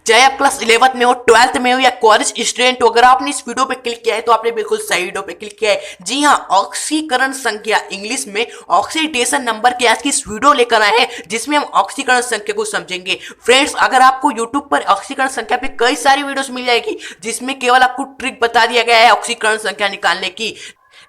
चाहे आप class 11th में हो, 12th में हो या कॉलेज स्टूडेंट हो, अगर आपने इस वीडियो पे क्लिक किया है तो आपने बिल्कुल सही वीडियो पे क्लिक किया है। जी हाँ, ऑक्सीकरण संख्या इंग्लिश में ऑक्सीडेशन नंबर के आज की इस वीडियो लेकर आए हैं जिसमें हम ऑक्सीकरण संख्या को समझेंगे। फ्रेंड्स, अगर आपको यूट्यूब पर ऑक्सीकरण संख्या पे कई सारी वीडियोस मिल जाएगी जिसमें केवल आपको ट्रिक बता दिया गया है ऑक्सीकरण संख्या निकालने की,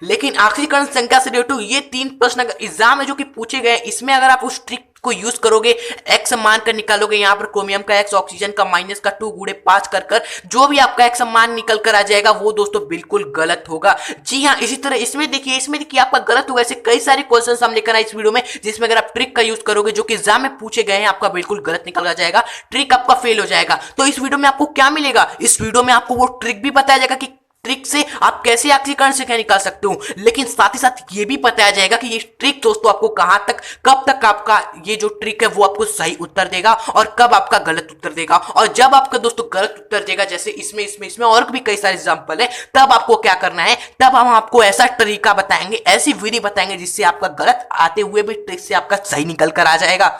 लेकिन ऑक्सीकरण संख्या से रिलेटेड ये 3 प्रश्न एग्जाम में जो कि पूछे गए, इसमें अगर आप उस ट्रिक को यूज करोगे, एक्स मान कर निकालोगे, यहाँ पर क्रोमियम का एक्स, ऑक्सीजन का माइनस का 2 गुणे 5 कर जो भी आपका एक्स मान निकल कर आ जाएगा वो दोस्तों बिल्कुल गलत होगा। जी हाँ, इसी तरह इसमें देखिए आपका गलत होगा। ऐसे कई सारे क्वेश्चन हम लेकर आए इस वीडियो में जिसमें अगर आप ट्रिक का यूज करोगे जो कि एग्जाम में पूछे गए हैं, आपका बिल्कुल गलत निकल आ जाएगा, ट्रिक आपका फेल हो जाएगा। तो इस वीडियो में आपको क्या मिलेगा? इस वीडियो में आपको वो ट्रिक भी बताया जाएगा कि ट्रिक से आप कैसे ऑक्सीकरण संख्या निकाल सकते हो, लेकिन साथ ही साथ ये भी बताया जाएगा कि ये ट्रिक दोस्तों आपको कहां तक, कब तक आपका ये जो ट्रिक है वो आपको सही उत्तर देगा और कब आपका गलत उत्तर देगा। और जब आपका दोस्तों गलत उत्तर देगा, जैसे इसमें और भी कई सारे एग्जांपल है, तब आपको क्या करना है, तब हम आपको ऐसा तरीका बताएंगे, ऐसी विधि बताएंगे जिससे आपका गलत आते हुए भी ट्रिक से आपका सही निकल कर आ जाएगा।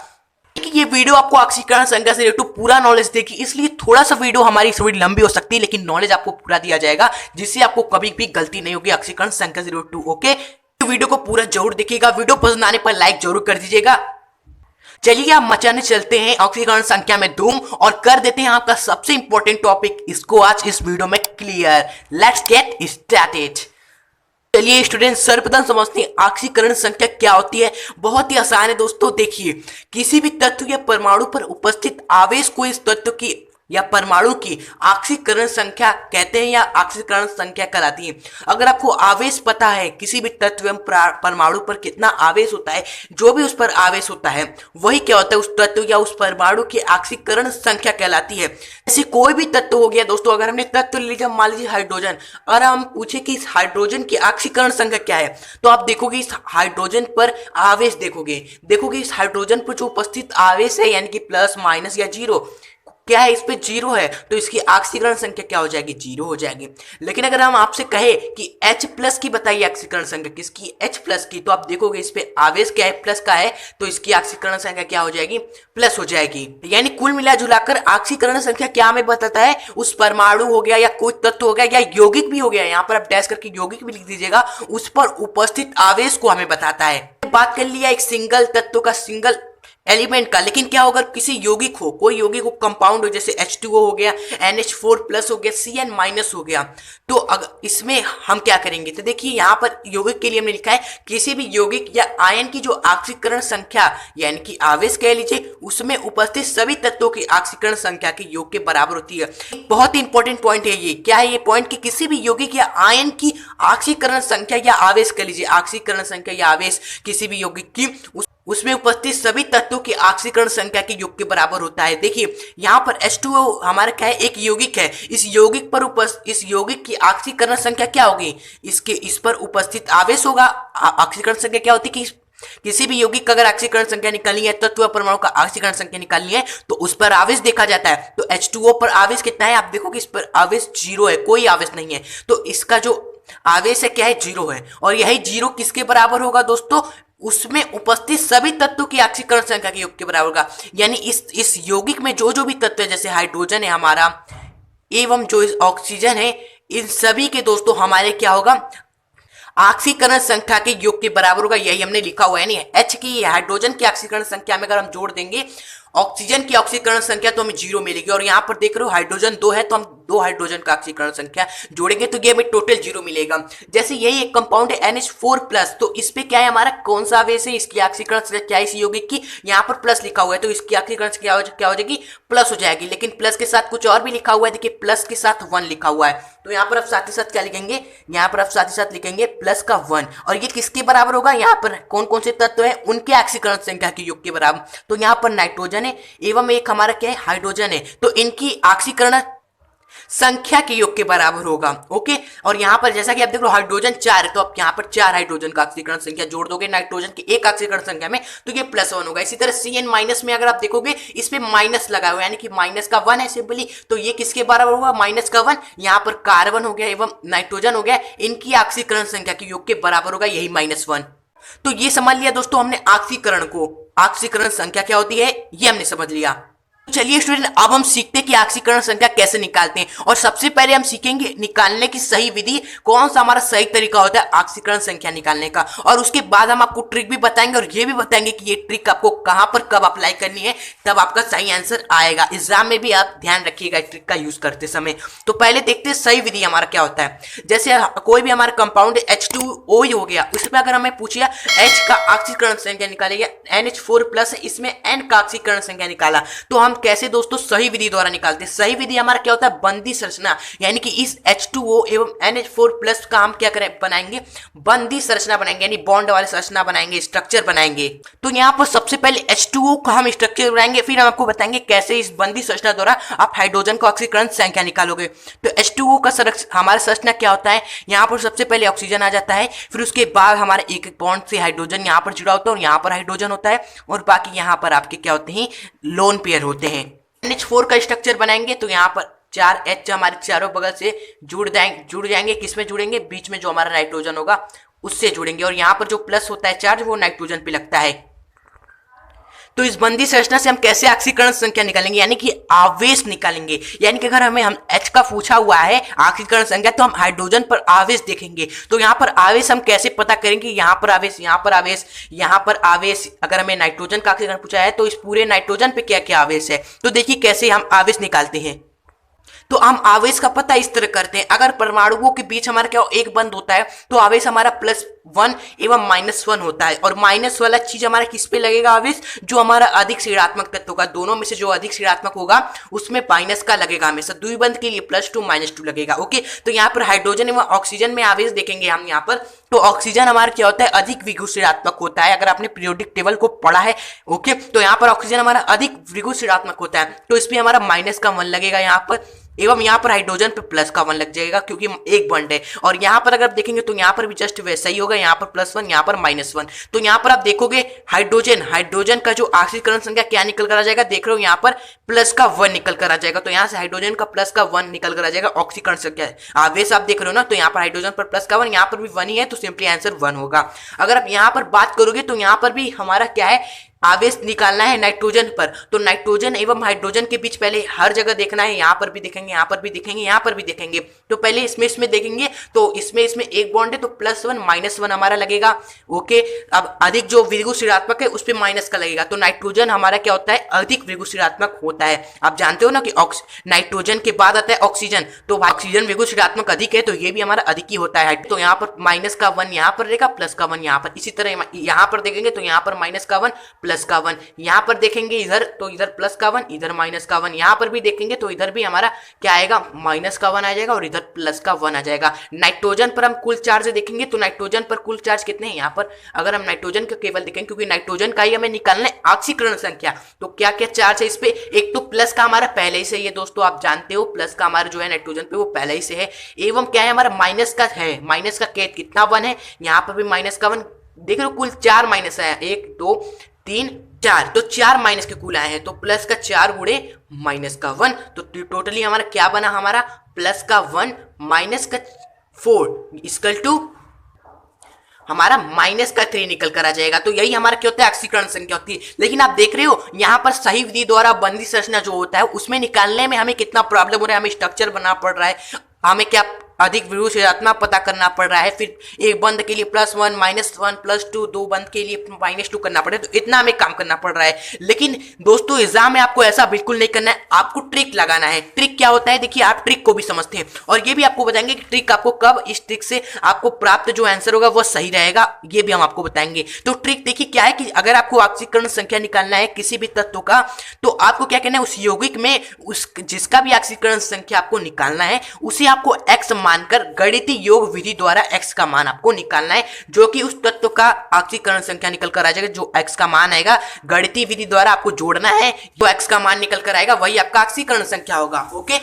ये वीडियो आपको ऑक्सीकरण संख्या से रिलेटेड पूरा नॉलेज देगी, इसलिए थोड़ा सा वीडियो हमारी थोड़ी लंबी हो सकती है, लेकिन नॉलेज आपको पूरा दिया जाएगा जिससे आपको कभी भी गलती नहीं होगी ऑक्सीकरण संख्या से रिलेटेड। ओके, वीडियो को पूरा जरूर देखिएगा, वीडियो पसंद आने पर लाइक जरूर कर दीजिएगा। चलिए आप मचाने चलते हैं ऑक्सीकरण संख्या में धूम और कर देते हैं आपका सबसे इंपॉर्टेंट टॉपिक इसको आज इस वीडियो में क्लियर। Let's get started. चलिए स्टूडेंट, सर्वप्रथम समझते हैं ऑक्सीकरण संख्या क्या होती है। बहुत ही आसान है दोस्तों। देखिए, किसी भी तत्व या परमाणु पर उपस्थित आवेश को इस तत्व की या परमाणु की ऑक्सीकरण संख्या कहते हैं या ऑक्सीकरण संख्या कहलाती है। अगर आपको आवेश पता है, किसी भी तत्व एवं परमाणु पर कितना आवेश होता है, जो भी उस पर आवेश होता है वही क्या होता है, उस तत्व या उस परमाणु की ऑक्सीकरण संख्या कहलाती है। जैसे कोई भी तत्व हो गया दोस्तों, अगर हमने तत्व ले लिया, मान लीजिए हाइड्रोजन, और हम पूछे कि इस हाइड्रोजन की ऑक्सीकरण संख्या क्या है, तो आप देखोगे इस हाइड्रोजन पर आवेश देखोगे इस हाइड्रोजन पर जो उपस्थित आवेश है, यानी कि प्लस माइनस या जीरो, क्या है, इस पे जीरो है, तो इसकी ऑक्सीकरण संख्या क्या हो जाएगी, जीरो हो जाएगी। लेकिन अगर हम आपसे कहे कि H प्लस की बताइए ऑक्सीकरण संख्या, किसकी, H प्लस की, तो आप देखोगे इस पे आवेश क्या है, प्लस का है, तो इसकी ऑक्सीकरण संख्या क्या हो जाएगी, प्लस हो जाएगी। यानी कुल मिला जुलाकर ऑक्सीकरण संख्या क्या हमें बताता है, उस परमाणु हो गया या कोई तत्व हो गया या यौगिक भी हो गया, यहाँ पर आप डैश करके यौगिक भी लिख दीजिएगा, उस पर उपस्थित आवेश को हमें बताता है। बात कर लिया एक सिंगल तत्व का, सिंगल एलिमेंट का, लेकिन क्या होगा, किसी यौगिक हो, कोई यौगिक हो, कंपाउंड हो, जैसे H2O हो गया, NH4 प्लस हो गया, Cn माइनस हो गया, तो अगर इसमें हम क्या करेंगे, तो देखिए यहाँ पर यौगिक के लिए हमने लिखा है किसी भी यौगिक या आयन की जो ऑक्सीकरण संख्या यानी कि आवेश कह लीजिए, उसमें उपस्थित सभी तत्वों की ऑक्सीकरण संख्या के योग के बराबर होती है। बहुत ही इंपॉर्टेंट पॉइंट है ये। क्या है ये पॉइंट, कि किसी भी यौगिक या आयन की ऑक्सीकरण संख्या या आवेश कह लीजिए, ऑक्सीकरण संख्या या आवेश किसी भी यौगिक की उसमें उपस्थित सभी तत्वों की ऑक्सीकरण संख्या के योग के बराबर होता है। देखिए यहाँ पर H2O हमारा क्या है, एक यौगिक है, इस यौगिक की ऑक्सीकरण संख्या क्या होगी, इस पर उपस्थित आवेश होगा। ऑक्सीकरण संख्या क्या होती है कि किसी भी यौगिक का अगर ऑक्सीकरण संख्या निकालनी है, तत्व परमाणु का ऑक्सीकरण संख्या निकालनी है, तो उस पर आवेश देखा जाता है। तो H2O पर आवेश कितना है, आप देखो कि इस पर आवेश जीरो है, कोई आवेश नहीं है, तो इसका जो आवेश है क्या है, जीरो है। और यही जीरो किसके बराबर होगा दोस्तों, उसमें उपस्थित सभी तत्वों की ऑक्सीकरण संख्या के योग के बराबर होगा। यानी इस यौगिक में जो भी तत्व है, जैसे हाइड्रोजन है हमारा, एवं जो इस ऑक्सीजन है, इन सभी के दोस्तों हमारे क्या होगा, ऑक्सीकरण संख्या के योग के बराबर होगा। यही हमने लिखा हुआ है, नहीं H की हाइड्रोजन की ऑक्सीकरण संख्या में अगर हम जोड़ देंगे ऑक्सीजन की ऑक्सीकरण संख्या तो हमें जीरो मिलेगी, और यहाँ पर देख रहे हो हाइड्रोजन 2 है, तो हम 2 हाइड्रोजन का ऑक्सीकरण संख्या जोड़ेंगे तो ये हमें टोटल जीरो मिलेगा। जैसे यही एक कंपाउंड है NH4 प्लस, तो इस पे क्या है, हमारा कौन सा आवेश है, इसकी ऑक्सीकरण संख्या क्या है, इस यौगिक की, यहाँ पर प्लस लिखा हुआ है, तो इसकी ऑक्सीकरण क्या हो जाएगी, प्लस हो जाएगी। लेकिन प्लस के साथ कुछ और भी लिखा हुआ है, देखिए प्लस के साथ 1 लिखा हुआ है, तो यहाँ पर आप साथ ही साथ क्या लिखेंगे, यहाँ पर आप साथ ही साथ लिखेंगे प्लस का 1, और ये किसके बराबर होगा, यहाँ पर कौन कौन से तत्व है, उनके ऑक्सीकरण संख्या के योग के बराबर। तो यहाँ पर नाइट्रोजन है एवं एक हमारा क्या है, हाइड्रोजन है, तो इनकी ऑक्सीकरण संख्या के योग के बराबर होगा। ओके, और यहाँ पर जैसा कि आप देख लो हाइड्रोजन 4 है, तो आप यहाँ पर 4 हाइड्रोजन का ऑक्सीकरण संख्या जोड़ दोगे नाइट्रोजन की एक ऑक्सीकरण संख्या में, तो ये +1 होगा। इसी तरह Cn माइनस में अगर आप देखोगे इस पे माइनस लगा हुआ है, यानी कि माइनस का 1 है सिंपली, तो ये किसके बराबर होगा, माइनस का 1। यहाँ पर कार्बन हो गया एवं नाइट्रोजन हो गया, इनकी ऑक्सीकरण संख्या के योग के बराबर होगा यही -1। तो ये समझ लिया दोस्तों हमने ऑक्सीकरण को, ऑक्सीकरण संख्या क्या होती है ये हमने समझ लिया। चलिए स्टूडेंट, अब हम सीखते हैं कि ऑक्सीकरण संख्या कैसे निकालते हैं। और सबसे पहले हम सीखेंगे निकालने की सही विधि, कौन सा हमारा सही तरीका होता है ऑक्सीकरण संख्या निकालने का। और उसके बाद हम आपको ट्रिक भी बताएंगे और ये भी बताएंगे कि ये ट्रिक आपको कहां पर कब अप्लाई करनी है, तब आपका सही आंसर आएगा। एग्जाम में भी आप ध्यान रखिएगा इस ट्रिक का यूज करते समय। तो पहले देखते हैं सही विधि हमारा क्या होता है। जैसे कोई भी हमारा कंपाउंड H2O ही हो गया, उसमें अगर हमें पूछिए H का ऑक्सीकरण संख्या निकालिए, NH4+ है, इसमें N का ऑक्सीकरण संख्या निकाला, तो हम कैसे दोस्तों सही विधि द्वारा निकालते हैं। सही विधि हमारा क्या होता है, बंदी संरचना, यानी कि इस H2O एवं NH4+ का हम क्या करें, बनाएंगे बंदी संरचना बनाएंगे, यानी बॉन्ड वाली संरचना बनाएंगे, स्ट्रक्चर बनाएंगे। तो यहाँ पर सबसे पहले H2O का हम स्ट्रक्चर बनाएंगे, फिर हम आपको बताएंगे कैसे इस बंदी संरचना द्वारा आप हाइड्रोजन का ऑक्सीकरण संख्या निकालोगे। तो H2O का हमारा संरचना क्या होता है, यहाँ पर सबसे पहले ऑक्सीजन आ जाता है, फिर उसके बाद हमारे एक एक बॉन्ड से हाइड्रोजन यहाँ पर जुड़ा होता है और यहाँ पर हाइड्रोजन होता है, और बाकी यहाँ पर आपके क्या होते हैं, लोन पेयर होते हैं। NH4 का स्ट्रक्चर बनाएंगे तो यहाँ पर 4 H हमारे चारों बगल से जुड़ जाएंगे। किसमें जुड़ेंगे, बीच में जो हमारा नाइट्रोजन होगा उससे जुड़ेंगे, और यहाँ पर जो प्लस होता है चार्ज वो नाइट्रोजन पे लगता है। तो इस बंदी संरचना से हम कैसे ऑक्सीकरण संख्या निकालेंगे, यानी कि आवेश निकालेंगे। यानी कि अगर हमें H का पूछा हुआ है ऑक्सीकरण संख्या, तो हम हाइड्रोजन पर आवेश देखेंगे। तो यहाँ पर आवेश हम कैसे पता करेंगे, यहाँ पर आवेश, यहाँ पर आवेश, यहाँ पर आवेश। अगर हमें नाइट्रोजन का ऑक्सीकरण पूछा है तो इस पूरे नाइट्रोजन पे क्या क्या आवेश है, तो देखिए कैसे हम आवेश निकालते हैं। तो हम आवेश का पता इस तरह करते हैं, अगर परमाणुओं के बीच हमारा क्या एक बंद होता है तो आवेश हमारा +1 एवं -1 होता है, और माइनस वाला चीज हमारा किस पे लगेगा आवेश, जो हमारा अधिक ऋणात्मक तत्व का, दोनों में से जो अधिक ऋणात्मक होगा उसमें माइनस का लगेगा हमेशा। द्विबंध के लिए +2 -2 लगेगा। ओके, तो यहाँ पर हाइड्रोजन एवं ऑक्सीजन में आवेश देखेंगे हम यहाँ पर, तो ऑक्सीजन हमारा क्या होता है, अधिक विद्युत ऋणात्मक होता है। अगर आपने पीरियोडिक टेबल को पढ़ा है, ओके, तो यहाँ पर ऑक्सीजन हमारा अधिक विद्युत ऋणात्मक होता है, तो इसमें हमारा -1 लगेगा यहाँ पर, एवं यहाँ पर हाइड्रोजन पे +1 लग जाएगा क्योंकि एक बॉन्ड है। और यहाँ पर अगर देखेंगे तो यहाँ पर भी जस्ट वैसा ही होगा, यहाँ पर +1, यहाँ पर -1। तो यहाँ पर आप देखोगे हाइड्रोजन का जो ऑक्सीकरण संख्या क्या निकल कर आ जाएगा, देख रहे हो यहाँ पर +1 निकल कर आ जाएगा। तो यहाँ से हाइड्रोजन का +1 निकल कर आ जाएगा ऑक्सीकरण संख्या। आवेश आप देख रहे हो ना, तो यहाँ पर हाइड्रोजन पर +1, यहाँ पर भी 1 ही है, तो सिंपली आंसर 1 होगा। अगर आप यहाँ पर बात करोगे तो यहाँ पर भी हमारा क्या है, आवेश निकालना है नाइट्रोजन पर, तो नाइट्रोजन एवं हाइड्रोजन के बीच पहले हर जगह देखना है, यहाँ पर भी देखेंगे, यहाँ पर भी देखेंगे, यहाँ पर भी देखेंगे। तो पहले इसमें देखेंगे तो इसमें एक बॉन्ड है तो +1 -1 हमारा लगेगा। ओके, अब अधिक जो विद्युत ऋणात्मक है उस पर माइनस का लगेगा, तो नाइट्रोजन हमारा क्या होता है, अधिक विद्युत ऋणात्मक होता है। आप जानते हो ना कि नाइट्रोजन के बाद आता है ऑक्सीजन, तो ऑक्सीजन विद्युत ऋणात्मक अधिक है, तो ये भी हमारा अधिक ही होता है। तो यहाँ पर -1 यहाँ पर रहेगा, +1 यहाँ पर। इसी तरह यहाँ पर देखेंगे तो यहाँ पर -1 +1, यहाँ पर देखेंगे इधर तो इधर +1, इधर -1, यहाँ पर भी देखेंगे तो इधर भी हमारा क्या आएगा, -1 आ जाएगा और इधर +1 आ जाएगा। नाइट्रोजन पर हम कुल चार्ज देखेंगे तो नाइट्रोजन पर कुल चार्ज कितने हैं, यहाँ पर अगर हम नाइट्रोजन का केवल देखेंगे, क्योंकि नाइट्रोजन का ही हमें निकालना है ऑक्सीकरण संख्या, तो क्या क्या चार्ज है इस पे। एक तो प्लस का हमारा पहले ही से है दोस्तों, आप जानते हो प्लस का हमारा जो है नाइट्रोजन पे वो पहले ही से है, एवं क्या है हमारा माइनस का है, माइनस का कितना 1 है, यहाँ पर भी -1। देख रहे हो कुल 4 माइनस है, 1 2 3 4, तो 4 माइनस के कुल आए हैं, तो प्लस का 4 गुणे -1, तो टोटली हमारा क्या बना, हमारा +1 -4 इक्वल टू हमारा -3 निकल कर आ जाएगा। तो यही हमारा क्या होता है, ऑक्सीकरण संख्या होती है। लेकिन आप देख रहे हो यहाँ पर सही विधि द्वारा बंदी संरचना जो होता है उसमें निकालने में हमें कितना प्रॉब्लम हो रहा है, हमें स्ट्रक्चर बनना पड़ रहा है, हमें क्या अधिक विद्युत ऋणात्मक पता करना पड़ रहा है, फिर एक बंद के लिए +1 -1 +2, 2 बंद के लिए -2 करना पड़े, तो इतना हमें काम करना पड़ रहा है। लेकिन दोस्तों एग्जाम में आपको ऐसा बिल्कुल नहीं करना है, आपको ट्रिक लगाना है। ट्रिक क्या होता है, देखिए आप ट्रिक को भी समझते हैं और ये भी आपको बताएंगे कि ट्रिक आपको कब, इस ट्रिक से आपको प्राप्त जो आंसर होगा वो सही रहेगा, ये भी हम आपको बताएंगे। तो ट्रिक देखिए क्या है कि अगर आपको ऑक्सीकरण संख्या निकालना है किसी भी तत्व का, तो आपको क्या करना है, उस यौगिक में उस जिसका भी ऑक्सीकरण संख्या आपको निकालना है उसे आपको x मानकर गणितीय योग विधि द्वारा x का मान आपको निकालना है, जो कि उस तत्व का ऑक्सीकरण संख्या निकल कर आ जाएगा। जो x का मान आएगा गणितीय विधि द्वारा आपको जोड़ना है, जो x का मान निकल कर आएगा वही आपका ऑक्सीकरण संख्या होगा। ओके,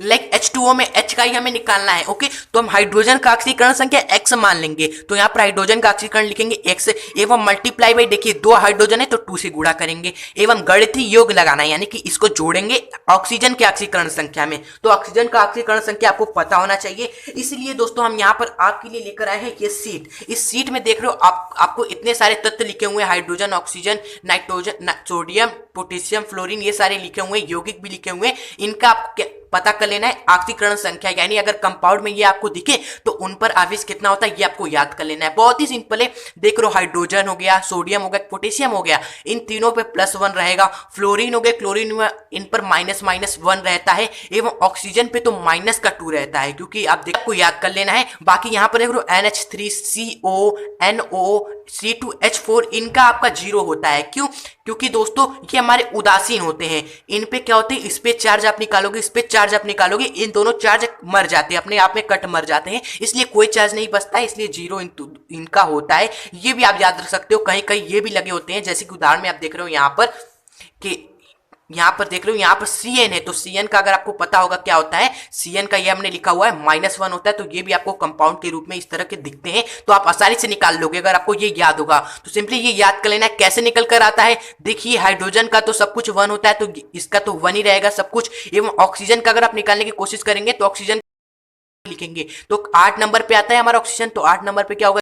लाइक H2O में H H का ही हमें निकालना है। ओके, तो हम हाइड्रोजन का ऑक्सीकरण संख्या X मान लेंगे, तो यहाँ पर हाइड्रोजन का ऑक्सीकरण लिखेंगे X एवं मल्टीप्लाई बाई, देखिए 2 हाइड्रोजन है तो 2 से गुणा करेंगे एवं गणितीय योग लगाना है, यानी कि इसको जोड़ेंगे ऑक्सीजन के ऑक्सीकरण संख्या में। तो ऑक्सीजन का ऑक्सीकरण संख्या आपको पता होना चाहिए, इसलिए दोस्तों हम यहाँ पर आपके लिए लेकर आए हैं ये सीट। इस सीट में देख रहे हो आपको इतने सारे तत्व लिखे हुए हैं, hydrogen, oxygen, nitrogen, sodium, potassium, fluorine, ये सारे लिखे हुए हैं, यौगिक भी लिखे हुए हैं। इनका आपको पता कर लेना है ऑक्सीकरण संख्या, यानी अगर कंपाउंड में ये आपको दिखे तो उन पर आवेश कितना होता है ये आपको याद कर लेना है। बहुत ही सिंपल है, देख लो हाइड्रोजन हो गया, सोडियम हो गया, पोटेशियम हो गया, इन तीनों पे +1 रहेगा। फ्लोरीन हो गया, क्लोरीन में इन पर -1 रहता है एवं ऑक्सीजन पे तो -2 रहता है, क्योंकि आप देखो आपको याद कर लेना है। बाकी यहाँ पर देख लो NH3CO, NO, C2H4 इनका आपका 0 होता है। क्यों? क्योंकि दोस्तों ये हमारे उदासीन होते हैं, इन पे क्या होते हैं, इस पे चार्ज आप निकालोगे, इस पे चार्ज आप निकालोगे, इन दोनों चार्ज मर जाते हैं, अपने आप में कट मर जाते हैं, इसलिए कोई चार्ज नहीं बचता है, इसलिए 0 इनका होता है। ये भी आप याद रख सकते हो, कहीं कहीं ये भी लगे होते हैं, जैसे कि उदाहरण में आप देख रहे हो यहाँ पर कि यहाँ पर देख रहे हो यहाँ पर CN है, तो CN का अगर आपको पता होगा क्या होता है, CN का ये हमने लिखा हुआ है -1 होता है, तो ये भी आपको कंपाउंड के रूप में इस तरह के दिखते हैं, तो आप आसानी से निकाल लोगे अगर आपको ये याद होगा। तो सिंपली ये याद कर लेना है कैसे निकल कर आता है। देखिए हाइड्रोजन का तो सब कुछ 1 होता है, तो इसका तो 1 ही रहेगा सब कुछ, एवं ऑक्सीजन का अगर आप निकालने की कोशिश करेंगे तो ऑक्सीजन लिखेंगे तो 8 नंबर पे आता है हमारा ऑक्सीजन, तो 8 नंबर पे क्या होगा,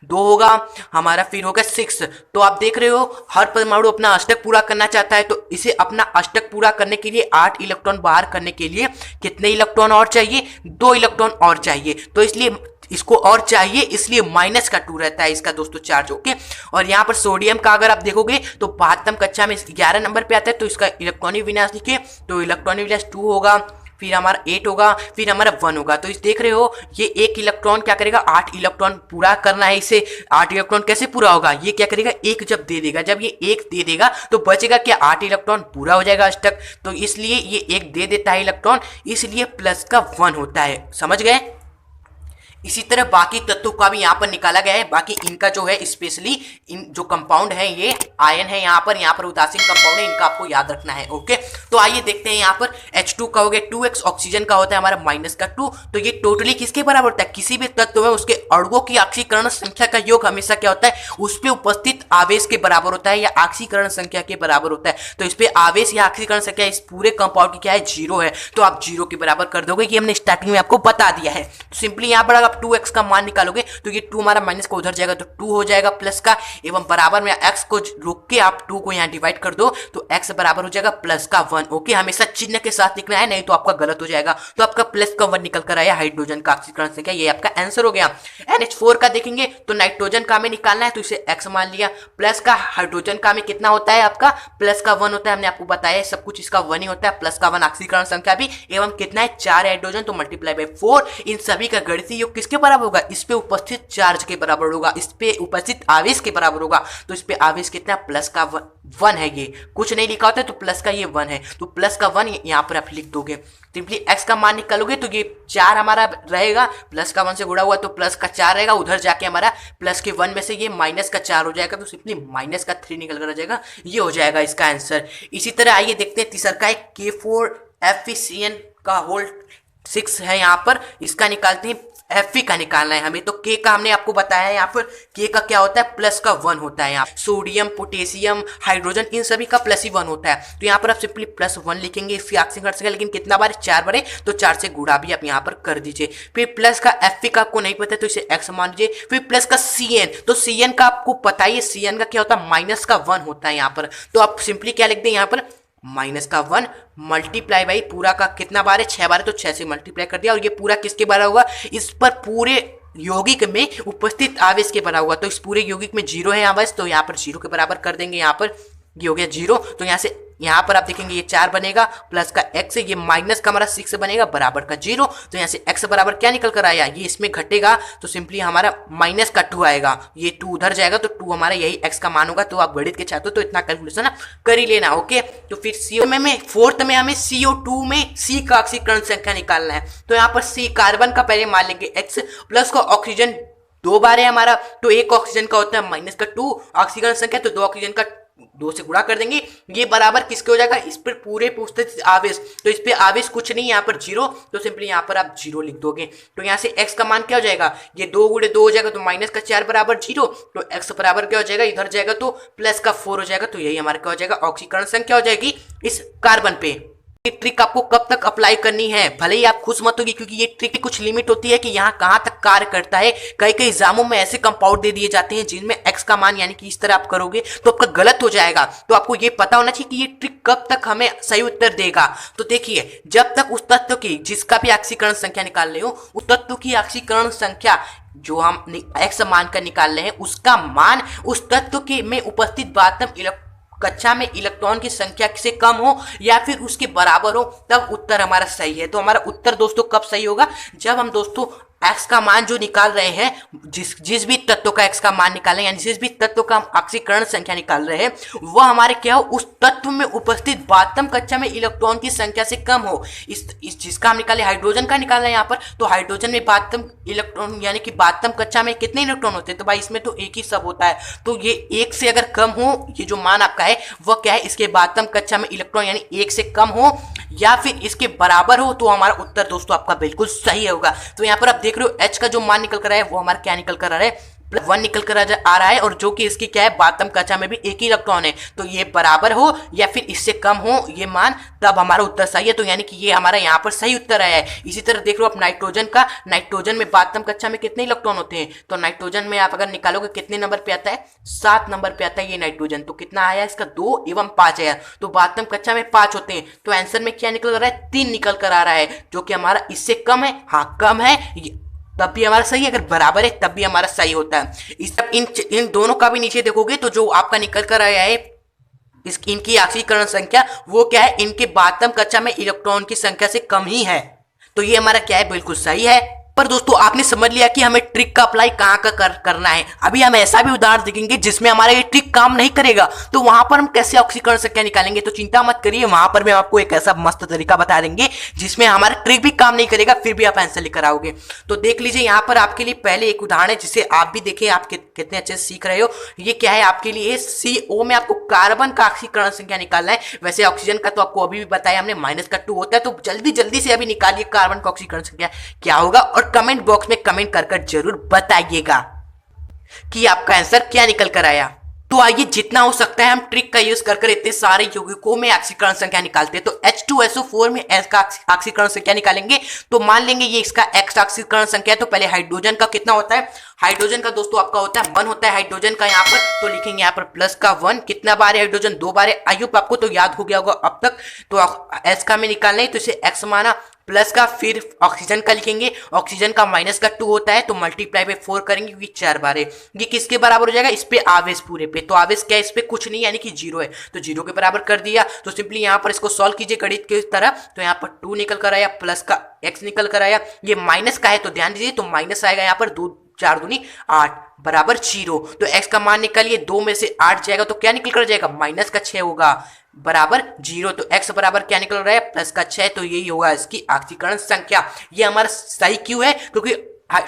2 होगा हमारा, फिर होगा 6। तो आप देख रहे हो हर परमाणु अपना अष्टक पूरा करना चाहता है, तो इसे अपना अष्टक पूरा करने के लिए 8 इलेक्ट्रॉन बाहर करने के लिए कितने इलेक्ट्रॉन और चाहिए, 2 इलेक्ट्रॉन और चाहिए, तो इसलिए इसको और चाहिए, इसलिए -2 रहता है इसका दोस्तों चार्ज। ओके, और यहाँ पर सोडियम का अगर आप देखोगे तो 72 कक्षा में 11 नंबर पे आता है, तो इसका इलेक्ट्रॉनिक विन्यास लिखिए, तो इलेक्ट्रॉनिक विन्यास 2 होगा, फिर हमारा 8 होगा, फिर हमारा 1 होगा। तो इस देख रहे हो ये 1 इलेक्ट्रॉन क्या करेगा, 8 इलेक्ट्रॉन पूरा करना है इसे। 8 इलेक्ट्रॉन कैसे पूरा होगा, ये क्या करेगा, 1 जब दे देगा, जब ये 1 दे देगा तो बचेगा क्या, 8 इलेक्ट्रॉन पूरा हो जाएगा अष्टक, तो इसलिए ये 1 दे देता है इलेक्ट्रॉन, इसलिए प्लस का 1 होता है। समझ गए? इसी तरह बाकी तत्वों का भी यहाँ पर निकाला गया है। बाकी इनका जो है स्पेशली इन जो कंपाउंड है ये आयन है, यहाँ पर उदासीन कंपाउंड है, इनका आपको याद रखना है। ओके, तो आइए देखते हैं यहाँ पर H2 का हो गया 2x, ऑक्सीजन का होता है हमारा -2। तो ये टोटली किसके बराबर होता है, किसी भी तत्व में उसके अणुओं की ऑक्सीकरण संख्या का योग हमेशा क्या होता है, उस पर उपस्थित आवेश के बराबर होता है या ऑक्सीकरण संख्या के बराबर होता है। तो इस पे आवेश या ऑक्सीकरण संख्या इस पूरे कंपाउंड की क्या है, 0 है, तो आप 0 के बराबर कर दोगे, ये हमने स्टार्टिंग में आपको बता दिया है। तो सिंपली यहाँ पर आप 2x का मान निकालोगे तो ये 2 हमारा माइनस का उधर जाएगा तो 2 हो जाएगा प्लस का, एवं बराबर में x को रोक के आप 2 को यहाँ डिवाइड कर दो तो x बराबर हो जाएगा प्लस का 1। ओके, हमेशा चिन्ह के साथ लिखना है, नहीं तो आपका गलत हो जाएगा। तो आपका प्लस का 1 निकल कर आया हाइड्रोजन का ऑक्सीकरण संख्या, ये आपका आंसर हो गया। NH4 का देखेंगे तो नाइट्रोजन का हमें निकालना है, तो इसे x मान लिया, प्लस का हाइड्रोजन का हमें कितना होता है, आपका प्लस का 1 होता है, हमने आपको बताया सब कुछ इसका 1 ही होता है, प्लस का 1 ऑक्सीकरण संख्या भी, एवं कितना है 4 हाइड्रोजन, तो मल्टीप्लाई बाय 4। इन सभी का गणितीय योग किसके बराबर होगा, इस पे उपस्थित चार्ज के बराबर होगा, इस पे उपस्थित आवेश के बराबर होगा। तो इस पे आवेश कितना, प्लस का 1 है, ये कुछ नहीं लिखा होता है तो प्लस का ये 1 है, तो प्लस का 1 यहाँ पर आप लिख दोगे। सिंपली x का मान निकालोगे तो ये 4 हमारा रहेगा, प्लस का 1 से गुणा हुआ तो प्लस का 4 रहेगा, उधर जाके हमारा प्लस के 1 में से ये माइनस का 4 हो जाएगा, तो सिंपली माइनस का 3 निकल कर आ जाएगा, ये हो जाएगा इसका आंसर। इसी तरह आइए देखते हैं तीसरा का K4FeCN का होल 6 है, यहाँ पर इसका निकालते हैं, Fe का निकालना है हमें। तो K का हमने आपको बताया है, यहाँ पर K का क्या होता है, प्लस का 1 होता है। यहाँ सोडियम, पोटेशियम, हाइड्रोजन इन सभी का प्लस ही 1 होता है, तो यहाँ पर आप सिंपली +1 लिखेंगे इसकी ऑक्सीकरण संख्या, लेकिन कितना बार, 4 बार है, तो 4 से गुणा भी आप यहाँ पर कर दीजिए। फिर प्लस का Fe का आपको नहीं पता तो इसे x मान लीजिए। फिर प्लस का Cn, तो Cn का आपको पता ही है, Cn का क्या होता है, -1 होता है यहाँ पर, तो आप सिंपली क्या लिख दें यहाँ पर, -1 मल्टीप्लाई बाई पूरा का कितना बार है, 6 बार है, तो 6 से मल्टीप्लाई कर दिया, और ये पूरा किसके बराबर होगा, इस पर पूरे यौगिक में उपस्थित आवेश के बराबर होगा। तो इस पूरे यौगिक में 0 है आवेश, तो यहाँ पर 0 के बराबर कर देंगे, यहाँ पर ये हो गया 0। तो यहाँ से यहाँ पर आप देखेंगे ये 4 बनेगा, प्लस का x है, ये माइनस का हमारा 6 बनेगा, बराबर का 0। तो यहाँ से x बराबर क्या निकल कर आया, ये इसमें घटेगा तो सिंपली हमारा माइनस का 2 आएगा, ये 2 उधर जाएगा तो 2 हमारा यही x का मान होगा। तो आप गणित के छात्र तो इतना कैलकुलेशन कर ही लेना। ओके, तो फिर CO में फोर्थ में हमें CO2 में C का ऑक्सीकरण संख्या निकालना है। तो यहाँ पर C कार्बन का पहले मान लेंगे x, प्लस का ऑक्सीजन 2 बार है हमारा, तो एक ऑक्सीजन का होता है -2 ऑक्सीकरण संख्या, तो 2 ऑक्सीजन का 2 से गुणा कर देंगे, ये बराबर किसके हो जाएगा, इस पर पूरे पे उपस्थित आवेश, तो इस पे आवेश कुछ नहीं, यहाँ पर 0, तो सिंपली यहाँ पर आप 0 लिख दोगे। तो यहाँ से x का मान क्या हो जाएगा, ये 2 गुणे 2 हो जाएगा तो माइनस का 4 बराबर 0, तो x बराबर क्या हो जाएगा, इधर जाएगा तो प्लस का 4 हो जाएगा। तो यही हमारा क्या हो जाएगा, ऑक्सीकरण संख्या हो जाएगी इस कार्बन पे। ये ट्रिक आपको कब तक अप्लाई करनी है, भले ही आप खुश मत होगी, क्योंकि ये ट्रिक की कुछ लिमिट होती है कि यहाँ कहाँ तक कार्य करता है। कई कई एग्जामों में ऐसे कंपाउंड दे दिए जाते हैं जिनमें x का मान यानी कि इस तरह आप करोगे तो आपका गलत हो जाएगा। तो आपको ये पता होना चाहिए कि ये ट्रिक कब तक हमें सही उत्तर देगा। तो देखिए, जब तक उस तत्व की जिसका भी ऑक्सीकरण संख्या निकाल रहे हो, उस तत्व की ऑक्सीकरण संख्या जो हम x मान कर निकाल रहे हैं, उसका मान उस तत्व के में उपस्थित वास्तव कक्षा में इलेक्ट्रॉन की संख्या से कम हो या फिर उसके बराबर हो, तब उत्तर हमारा सही है। तो हमारा उत्तर दोस्तों कब सही होगा, जब हम दोस्तों x का मान जो निकाल रहे हैं, जिस भी तत्व का x का मान निकालें, यानी जिस भी तत्व का हम ऑक्सीकरण संख्या निकाल रहे हैं, वह हमारे क्या हो, उस तत्व में उपस्थित वास्तव कक्षा में इलेक्ट्रॉन की संख्या से कम हो। इस जिसका हम निकाले हाइड्रोजन का निकाल रहे हैं यहाँ पर, तो हाइड्रोजन में वास्तव इलेक्ट्रॉन यानी कि वास्तव कक्षा में कितने इलेक्ट्रॉन होते हैं, तो भाई इसमें तो एक ही सब होता है। तो ये 1 से अगर कम हो, ये जो मान आपका है वह क्या है, इसके वास्तव कक्षा में इलेक्ट्रॉन यानी 1 से कम हो या फिर इसके बराबर हो, तो हमारा उत्तर दोस्तों आपका बिल्कुल सही होगा। तो यहाँ पर आप देख रहे हो h का जो मान निकल कर रहा है वो हमारा क्या निकल कर रहा है, +1 निकल कर आ रहा है, और जो कि इसकी क्या है, वास्तव कक्षा में भी एक ही इलेक्ट्रॉन है। तो ये बराबर हो या फिर इससे कम हो ये मान, तब हमारा उत्तर सही है। तो यानी कि ये हमारा यहाँ पर सही उत्तर आया है। इसी तरह देख लो आप नाइट्रोजन का, नाइट्रोजन में वास्तव कक्षा में कितने इलेक्ट्रॉन होते हैं, तो नाइट्रोजन में आप अगर निकालोगे कितने नंबर पे आता है, 7 नंबर पे आता है ये नाइट्रोजन। तो कितना आया इसका, 2 एवं 5 आया, तो वास्तव कक्षा में 5 होते हैं। तो आंसर में क्या निकल रहा है, 3 निकल कर आ रहा है, जो कि हमारा इससे कम है। हाँ कम है तब भी हमारा सही है, अगर बराबर है तब भी हमारा सही होता है। इन दोनों का भी नीचे देखोगे तो जो आपका निकल कर आया है इनकी ऑक्सीकरण संख्या, वो क्या है, इनके वास्तव कक्षा में इलेक्ट्रॉन की संख्या से कम ही है। तो ये हमारा क्या है, बिल्कुल सही है। पर दोस्तों आपने समझ लिया कि हमें ट्रिक का अप्लाई कहाँ का करना है। अभी हम ऐसा भी उदाहरण देखेंगे जिसमें हमारा ये ट्रिक काम नहीं करेगा, तो वहां पर हम कैसे ऑक्सीकरण संख्या निकालेंगे। तो चिंता मत करिए, वहां पर मैं आपको एक ऐसा मस्त तरीका बता देंगे जिसमें हमारा ट्रिक भी काम नहीं करेगा, फिर भी आप आंसर लेकर आओगे। तो देख लीजिए यहाँ पर आपके लिए पहले एक उदाहरण है जिसे आप भी देखें, आप कितने अच्छे से सीख रहे हो। ये क्या है आपके लिए, CO में आपको कार्बन का ऑक्सीकरण संख्या निकालना है। वैसे ऑक्सीजन का तो आपको अभी भी बताया हमने, -2 होता है। तो जल्दी से अभी निकालिए कार्बन का ऑक्सीकरण संख्या क्या होगा, और कमेंट बॉक्स में कमेंट कर जरूर बताइएगा कि आपका आंसर क्या निकल कर आया। तो आइए जितना हो सकता है हम ट्रिक का यूज कर इतने सारे यौगिकों में ऑक्सीकरण संख्या निकालते हैं। तो H2SO4 में S का ऑक्सीकरण संख्या निकालेंगे। तो मान लेंगे ये इसका X ऑक्सीकरण संख्या है। तो पहले हाइड्रोजन का कितना होता है, हाइड्रोजन का दोस्तों आपका होता है 1 होता है हाइड्रोजन का यहाँ पर। तो लिखेंगे यहाँ पर +1, कितना बार है हाइड्रोजन, 2 बार है। आयुप आपको तो याद हो गया होगा अब तक। तो S का में निकालना है तो इसे X माना, प्लस का फिर ऑक्सीजन का लिखेंगे, ऑक्सीजन का -2 होता है तो मल्टीप्लाई पे 4 करेंगे क्योंकि 4 बार है। ये किसके बराबर हो जाएगा, इस पे आवेश पूरे पे। तो आवेश क्या है, इस पे कुछ नहीं यानी कि 0 है, तो 0 के बराबर कर दिया। तो सिंपली यहाँ पर इसको सॉल्व कीजिए गणित की तरह। तो यहाँ पर 2 निकल कर आया, प्लस का x निकल कर आया। ये माइनस का है तो ध्यान दीजिए, तो माइनस आएगा यहाँ पर 2 4 दूनी 8 बराबर 0। तो x का मान निकालिए, 2 में से 8 जाएगा तो क्या निकल कर जाएगा, -6 होगा बराबर 0। तो x बराबर क्या निकल रहा है, +6। तो यही होगा इसकी ऑक्सीकरण संख्या। ये हमारा सही क्यों है, क्योंकि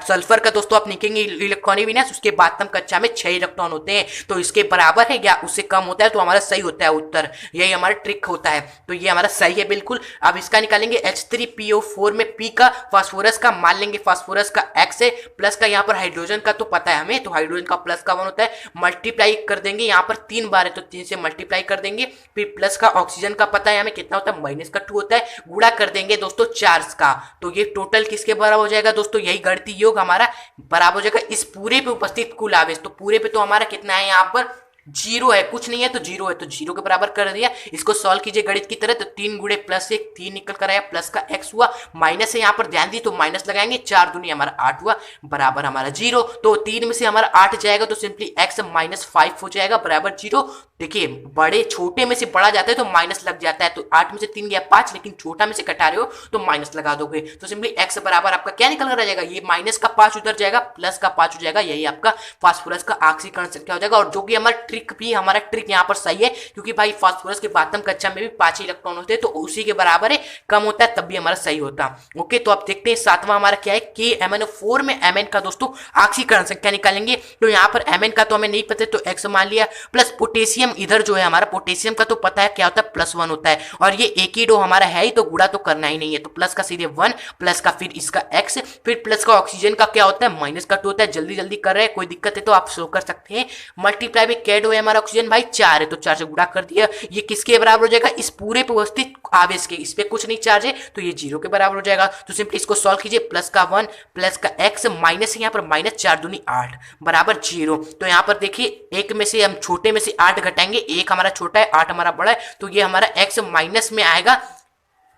सल्फर का दोस्तों आप लिखेंगे इलेक्ट्रॉनिक विन्यास, उसके वास्तव कक्षा में 6 इलेक्ट्रॉन होते हैं। तो इसके बराबर है या उससे कम होता है तो हमारा सही होता है उत्तर। यही हमारा ट्रिक होता है। तो ये हमारा सही है बिल्कुल। अब इसका निकालेंगे H3PO4 में P का, फास्फोरस का मान लेंगे, फास्फोरस का X है, प्लस का यहाँ पर हाइड्रोजन का तो पता है हमें, तो हाइड्रोजन का प्लस का 1 होता है। मल्टीप्लाई कर देंगे, यहाँ पर 3 बार है तो 3 से मल्टीप्लाई कर देंगे। फिर प्लस का ऑक्सीजन का पता है हमें कितना होता है, -2 होता है। गुणा कर देंगे दोस्तों चार्ज का। तो ये टोटल किसके बराबर हो जाएगा दोस्तों, यही गणितीय योग हमारा बराबर हो जाएगा इस पूरे पे उपस्थित कुल आवेश। तो पूरे पे तो हमारा कितना है, यहाँ पर 0 है, कुछ नहीं है तो 0 है, तो 0 के बराबर कर दिया। इसको सॉल्व कीजिए गणित की तरह। तो 3 गुणे +1 3 निकल कर आया, प्लस का x हुआ, माइनस है यहाँ पर ध्यान दी तो माइनस लगाएंगे, 4 दूनी हमारा 8 हुआ बराबर हमारा 0। तो 3 में से हमारा 8 जाएगा तो सिंपली x -5 हो जाएगा बराबर 0। देखिए बड़े छोटे में से बड़ा जाता है तो माइनस लग जाता है। तो 8 में से 3 गया 5, लेकिन छोटा में से घटा रहे हो तो माइनस लगा दोगे। तो सिंपली x बराबर आपका क्या निकल कर आ जाएगा, ये -5 उधर जाएगा, प्लस का 5 हो जाएगा। यही आपका फास्फोरस का ऑक्सीकरण संख्या हो जाएगा। और जो कि हमारा ट्रिक ट्रिक भी हमारा ट्रिक यहाँ पर सही है, क्योंकि भाई फास्फोरस के आतम कक्षा में भी 5 इलेक्ट्रॉन होते हैं, तो उसी के बराबर है, कम होता है तब भी हमारा सही होता। ओके, तो आप देखते हैं सातवां हमारा क्या है, KMnO4 में Mn का दोस्तों ऑक्सीकरण संख्या निकालेंगे। तो यहाँ पर Mn का तो हमें नहीं पता, तो x मान लिया, प्लस पोटेशियम इधर जो है हमारा पोटेशियम का तो पता है क्या होता है, +1 होता है, और ये एक ही डो हमारा है ही, तो गुणा तो करना ही नहीं है, तो प्लस का सीधे 1, प्लस का फिर इसका x, फिर प्लस का ऑक्सीजन का क्या होता है, -2 होता है। जल्दी जल्दी कर रहे हैं, कोई दिक्कत है तो आप शो कर सकते हैं। मल्टीप्लाई में क्या डो है हमारा ऑक्सीजन भाई 4 है, तो 4 से गुणा कर दिया, ये किसके बराबर हो जाएगा, इस पूरे पे उपस्थित आवेश के, इस पे कुछ नहीं चार्ज है, तो ये 0 के बराबर हो जाएगा। तो सिंपली इसको सॉल्व कीजिए, प्लस का 1 प्लस का x माइनस यहाँ पर -4 दूनी 8 बराबर 0। तो यहाँ पर देखिए एक में से हम छोटे में से 8 घटाएंगे, एक हमारा छोटा है 8 हमारा बड़ा है, तो ये हमारा x माइनस में आएगा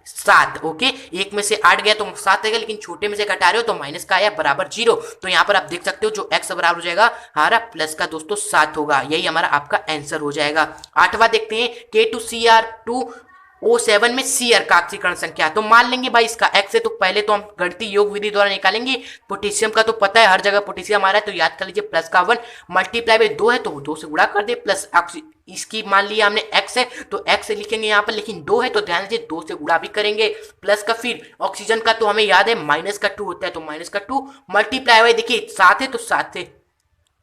7। ओके, एक में से 8 गया तो 7 आएगा, लेकिन छोटे में से घटा रहे हो तो माइनस का आया बराबर 0। तो यहाँ पर आप देख सकते हो जो x बराबर हो जाएगा हमारा प्लस का दोस्तों 7 होगा, यही हमारा आपका आंसर हो जाएगा। 8वां देखते हैं, K2Cr2O7 में Cr का ऑक्सीकरण संख्या, तो मान लेंगे भाई इसका x है, तो पहले तो हम गणितीय योग विधि द्वारा निकालेंगे। पोटेशियम का तो पता है हर जगह पोटेशियम आ रहा है, तो याद कर लीजिए, प्लस का 1 मल्टीप्लाई में 2 है तो 2 से गुणा कर दे, प्लस इसकी मान लिया हमने x है तो x लिखेंगे यहाँ पर, लेकिन 2 है तो ध्यान दीजिए 2 से गुणा भी करेंगे, प्लस का फिर ऑक्सीजन का तो हमें याद है -2 होता है, तो -2 मल्टीप्लाई हुआ, देखिए 7 है तो 7 से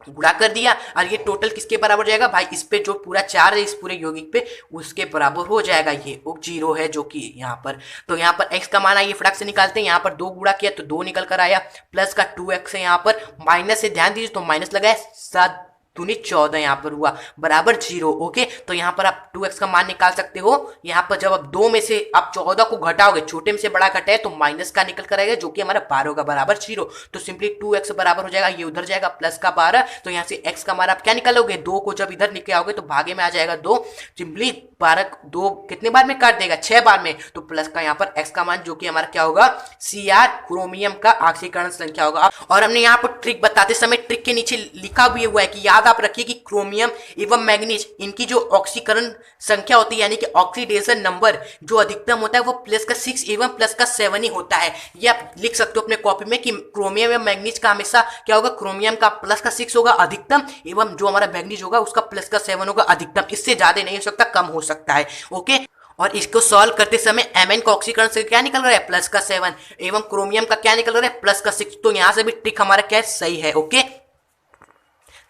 गुणा कर दिया, और ये टोटल किसके बराबर हो जाएगा भाई, इस पे जो पूरा 4 है इस पूरे यौगिक पे उसके बराबर हो जाएगा, ये 0 है जो कि यहाँ पर। तो यहाँ पर x का मान आइए फटाक से निकालते हैं, यहाँ पर 2 गुणा किया तो 2 निकल कर आया, प्लस का 2x है, यहाँ पर माइनस से ध्यान दीजिए तो माइनस लगाए, 7 दूनी 14 यहाँ पर हुआ बराबर 0। ओके, तो यहाँ पर आप 2x का मान निकाल सकते हो। यहाँ पर जब आप 2 में से आप 14 को घटाओगे, छोटे में से बड़ा घटाए तो माइनस का निकल कर आएगा, जो कि हमारा 12 होगा बराबर 0। तो सिंपली 2x बराबर हो जाएगा, ये उधर जाएगा प्लस का 12, तो यहाँ से x का मान आप क्या निकालोगे, 2 को जब इधर निकल आओगे तो भागे में आ जाएगा 2, सिंपली 12 2 कितने बार में काट देगा, 6 बार में, तो प्लस का यहाँ पर x का मान जो कि हमारा क्या होगा, Cr क्रोमियम का ऑक्सीकरण संख्या होगा। और हमने यहाँ पर ट्रिक बताते समय ट्रिक के नीचे लिखा भी हुआ है कि याद आप रखिए कि क्रोमियम एवं मैग्नीज इनकी जो ऑक्सीकरण संख्या होती है, यानी कि ऑक्सीडेशन नंबर जो अधिकतम होता है वो प्लस का 6 एवं प्लस का 7 ही होता है। ये आप लिख सकते हो अपने कॉपी में कि क्रोमियम एवं मैग्नीज का हमेशा क्या होगा, क्रोमियम का प्लस का 6 होगा अधिकतम, एवं जो हमारा मैग्नीज होगा उसका प्लस का 7 होगा अधिकतम, इससे ज्यादा नहीं हो सकता, कम हो सकता है। ओके, और इसको सॉल्व करते समय Mn का ऑक्सीकरण से क्या निकल रहा है, प्लस का 7, एवं क्रोमियम का क्या निकल रहा है, प्लस का 6, तो यहां से भी ट्रिक हमारा क्या है, सही है। ओके,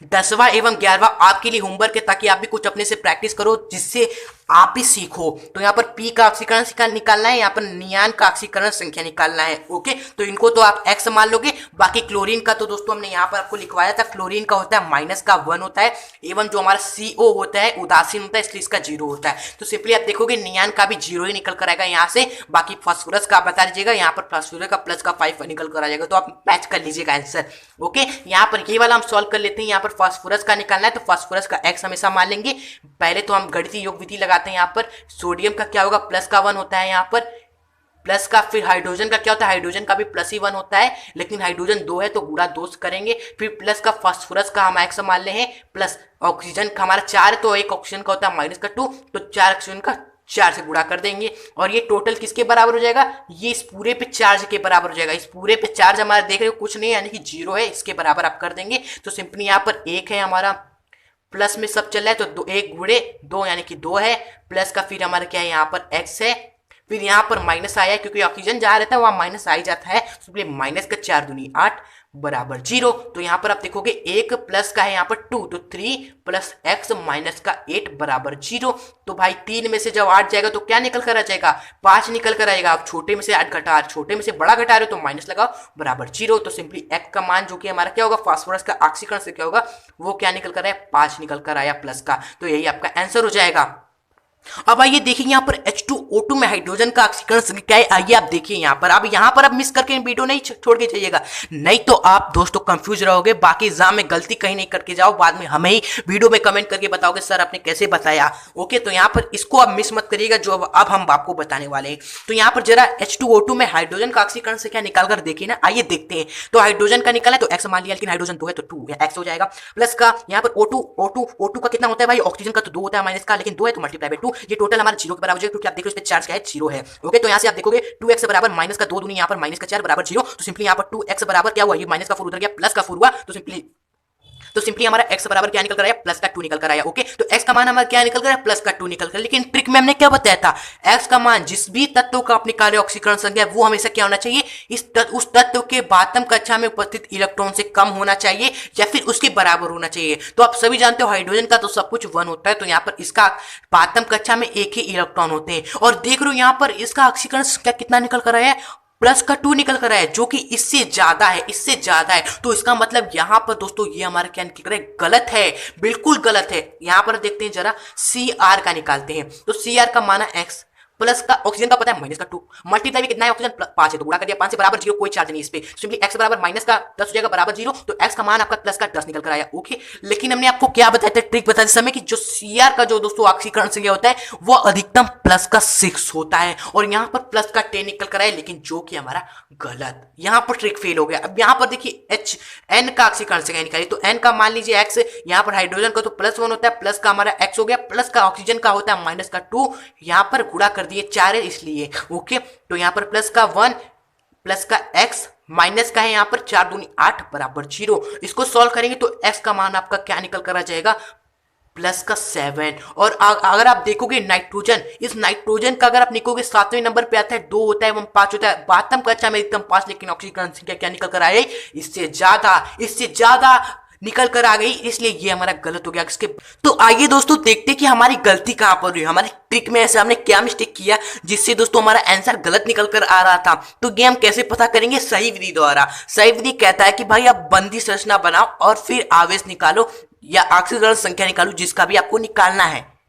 10वां एवं 11वां आपके लिए होमवर्क है, ताकि आप भी कुछ अपने से प्रैक्टिस करो जिससे आप भी सीखो। तो यहाँ पर P का ऑक्सीकरण निकालना है, यहाँ पर नियान का ऑक्सीकरण संख्या निकालना है। ओके, तो इनको तो आप x मान लोगे, बाकी क्लोरीन का तो दोस्तों हमने यहाँ पर आपको लिखवाया था, क्लोरीन का होता है -1 होता है, एवं जो हमारा CO होता है उदासीन होता है, इसलिए इसका 0 होता है। तो सिंपली आप देखोगे नियान का भी 0 ही निकल कर आएगा यहाँ से, बाकी फास्फोरस का बता दीजिएगा, यहाँ पर फास्फोरस का प्लस का 5 निकल कर आ जाएगा, तो आप मैच कर लीजिएगा आंसर। ओके, यहाँ पर ये वाला हम सॉल्व कर लेते हैं। यहाँ पर फास्फोरस का निकालना है, तो फास्फोरस का x हमेशा मान लेंगे। पहले तो हम गणितीय योग विधि लगाते हैं, यहाँ पर सोडियम का क्या होगा, प्लस का 1 होता है, यहाँ पर प्लस का, फिर हाइड्रोजन का क्या होता है, हाइड्रोजन का भी प्लस ही 1 होता है, लेकिन हाइड्रोजन 2 है तो गुणा 2 करेंगे, फिर प्लस का फास्फोरस का हम x मान ले हैं, प्लस ऑक्सीजन का हमारा 4 है तो एक ऑक्सीजन का होता है -2, तो 4 ऑक्सीजन का 4 से गुणा कर देंगे, और ये टोटल किसके बराबर हो जाएगा, ये इस पूरे पे चार्ज के बराबर हो जाएगा। इस पूरे पे चार्ज हमारा देख रहे हो कुछ नहीं, यानी कि 0 है, इसके बराबर आप कर देंगे। तो सिंपली यहाँ पर 1 है हमारा, प्लस में सब चल रहा है तो 1 गुणे 2 यानी कि 2 है, प्लस का फिर हमारा क्या है, यहाँ पर x है, फिर यहाँ पर माइनस आया है क्योंकि ऑक्सीजन जहाँ रहता है वहाँ माइनस आ ही जाता है, सिंपली माइनस का 4 दूनी 8 बराबर 0। तो यहाँ पर आप देखोगे 1 प्लस का है यहाँ पर 2, तो 3 प्लस x माइनस का 8 बराबर 0। तो भाई 3 में से जब 8 जाएगा तो क्या निकल कर आ जाएगा, 5 निकल कर आएगा। आप छोटे में से 8 घटा, छोटे में से बड़ा घटा रहे हो तो माइनस लगाओ बराबर 0। तो सिंपली x का मान जो कि हमारा क्या होगा, फास्फोरस का ऑक्सीकरण से क्या होगा, वो क्या निकल कर आया, 5 निकल कर आया प्लस का, तो यही आपका आंसर हो जाएगा। अब आइए देखिए यहाँ पर H2O2 में हाइड्रोजन का ऑक्सीकरण संख्या क्या है, आइए आप देखिए यहाँ पर। अब यहाँ पर आप मिस करके वीडियो नहीं छोड़ के जाइएगा, नहीं तो आप दोस्तों कंफ्यूज रहोगे, बाकी एग्जाम में गलती कहीं नहीं करके जाओ, बाद में हमें ही वीडियो में कमेंट करके बताओगे सर आपने कैसे बताया। ओके, तो यहाँ पर इसको आप मिस मत करिएगा जो अब हम आपको बताने वाले हैं। तो यहाँ पर जरा H2O2 में हाइड्रोजन का ऑक्सीकरण संख्या निकाल कर देखिए ना, आइए देखते हैं। तो हाइड्रोजन का निकाला है तो x मान लिया, लेकिन हाइड्रोजन 2 है तो 2 x हो जाएगा, प्लस का यहाँ पर O2 का कितना होता है भाई, ऑक्सीजन का तो 2 होता है माइनस का, लेकिन 2 है तो मल्टीप्लाई बाय 2, ये टोटल हमारा 0 के बराबर हो जाएगा, क्योंकि आप देखो इस पे चार्ज क्या है, 0 है। ओके, तो यहाँ से आप देखोगे 2x बराबर माइनस का 2 दूनी यहाँ पर माइनस का 4 बराबर 0। तो सिंपली यहाँ पर 2x बराबर क्या हुआ, ये माइनस का 4 उधर गया, प्लस का 4 हुआ, तो सिंपली तो सिंपली हमारा x बराबर क्या निकल कर आया, प्लस का 2 निकल कर आया। ओके, तो x का मान हमारा क्या निकल कर आया, प्लस का 2 निकल कर। लेकिन ट्रिक में हमने क्या बताया था, x का मान जिस भी तत्व का आप निकाले ऑक्सीकरण संख्या वो हमेशा क्या होना चाहिए, उस तत्व के बातम कक्षा में उपस्थित इलेक्ट्रॉन से कम होना चाहिए या फिर उसके बराबर होना चाहिए। तो आप सभी जानते हो हाइड्रोजन का तो सब कुछ 1 होता है, तो यहाँ पर इसका बातम कक्षा में एक ही इलेक्ट्रॉन होते हैं। और देख रहे हो यहाँ पर इसका ऑक्सीकरण संख्या कितना निकल कर आया है, प्लस का 2 निकल कर आया है, जो कि इससे ज्यादा है, इससे ज्यादा है। तो इसका मतलब यहां पर दोस्तों ये हमारा क्या निकल रहा है, गलत है, बिल्कुल गलत है। यहां पर देखते हैं जरा, सी आर का निकालते हैं। तो सी आर का माना एक्स, प्लस का ऑक्सीजन का पता है माइनस का 2, मल्टीप्लाई भी कितना है, ऑक्सीजन 5 है तो गुणा कर दिया 5 से बराबर 0, कोई चार्ज नहीं इस पे। सिंपली x बराबर माइनस का 10 हो जाएगा बराबर 0, तो x का मान आपका प्लस का 10 निकल कर आया। ओके, लेकिन हमने आपको क्या बताया था, ट्रिक बताते समय कि जो Cr का जो दोस्तों ऑक्सीकरण संख्या होता है वो अधिकतम प्लस का 6 होता है, और यहाँ पर प्लस का 10 निकल कर आया, लेकिन जो कि हमारा गलत, यहाँ पर ट्रिक फेल हो गया। अब यहाँ पर देखिए H N का ऑक्सीकरण संख्या निकाली, तो N का मान लीजिए x, यहाँ पर हाइड्रोजन का तो +1 होता है, प्लस का हमारा x हो गया, प्लस का ऑक्सीजन का होता है माइनस का 2, यहाँ पर गुणा कर दिए 4 है इसलिए। ओके, तो यहां पर प्लस का 1, प्लस का x, माइनस का है यहाँ पर 4 दूनी 8 बराबर 0। इसको सॉल्व करेंगे तो x का मान आपका क्या निकल कर आ जाएगा, प्लस का 7। और अगर आप देखोगे नाइट्रोजन, इस नाइट्रोजन का अगर आप निकोगे 7वें नंबर पे आता है, 2 होता है एवं 5 होता है, बातम कक्षा में एकदम 5, लेकिन ऑक्सीकरण संख्या क्या निकल कर आए, इससे ज्यादा निकल कर आ गई, इसलिए ये हमारा गलत हो गया इसके। तो आइए दोस्तों देखते कि हमारी गलती कहां पर हुई, हमारे ट्रिक में ऐसे हमने क्या मिस्टेक किया जिससे दोस्तों हमारा आंसर गलत निकल कर आ रहा था। तो ये हम कैसे पता करेंगे, सही विधि द्वारा। सही विधि कहता है कि भाई आप बंदी संरचना बनाओ और फिर आवेश निकालो या ऑक्सीकरण संख्या निकालो, जिसका भी आपको निकालना है।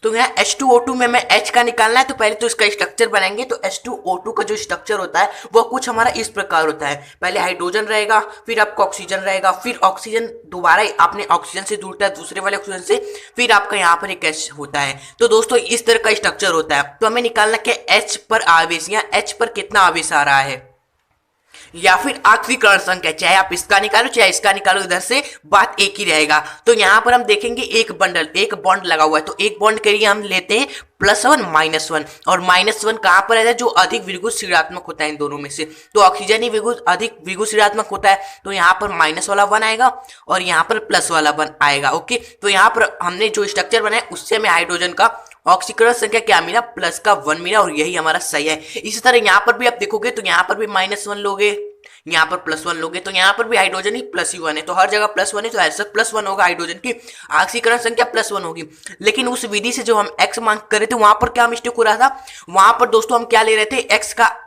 तो यहाँ H2O2 में हमें H का निकालना है, तो पहले तो इसका स्ट्रक्चर बनाएंगे। तो H2O2 का जो स्ट्रक्चर होता है वो कुछ हमारा इस प्रकार होता है, पहले हाइड्रोजन रहेगा, फिर आपका ऑक्सीजन रहेगा, फिर ऑक्सीजन दोबारा आपने ऑक्सीजन से जुड़ता है दूसरे वाले ऑक्सीजन से, फिर आपका यहाँ पर एक H होता है। तो दोस्तों इस तरह का स्ट्रक्चर होता है। तो हमें निकालना क्या, H पर आवेश, या H पर कितना आवेश आ रहा है, या फिर ऑक्सीकरण संख्या, चाहे आप इसका निकालो चाहे इसका निकालो, इधर से बात एक ही रहेगा। तो यहां पर हम देखेंगे एक बॉन्ड लगा हुआ है, तो एक बॉन्ड के लिए हम लेते हैं +1 -1, और -1 कहां पर रहता है, जो अधिक विद्युत ऋणात्मक होता है इन दोनों में से। तो ऑक्सीजन ही अधिक विद्युत ऋणात्मक होता है, तो यहाँ पर माइनस वाला 1 आएगा और यहाँ पर प्लस वाला 1 आएगा। ओके, तो यहाँ पर हमने जो स्ट्रक्चर बनाया उससे हमें हाइड्रोजन का ऑक्सीकरण संख्या क्या मिला, प्लस का 1 मिला, और यही हमारा सही है। इसी तरह यहाँ पर भी आप देखोगे तो यहाँ पर भी -1 लोगे, यहाँ पर +1 लोगे, तो यहाँ पर भी हाइड्रोजन ही +1 है, तो हर जगह +1 है, तो ऐसा +1 होगा, हाइड्रोजन की ऑक्सीकरण संख्या +1 होगी। लेकिन उस विधि से जो हम x मान कर रहे थे वहां पर क्या मिस्टेक हो रहा था, वहां पर दोस्तों हम क्या ले रहे थे,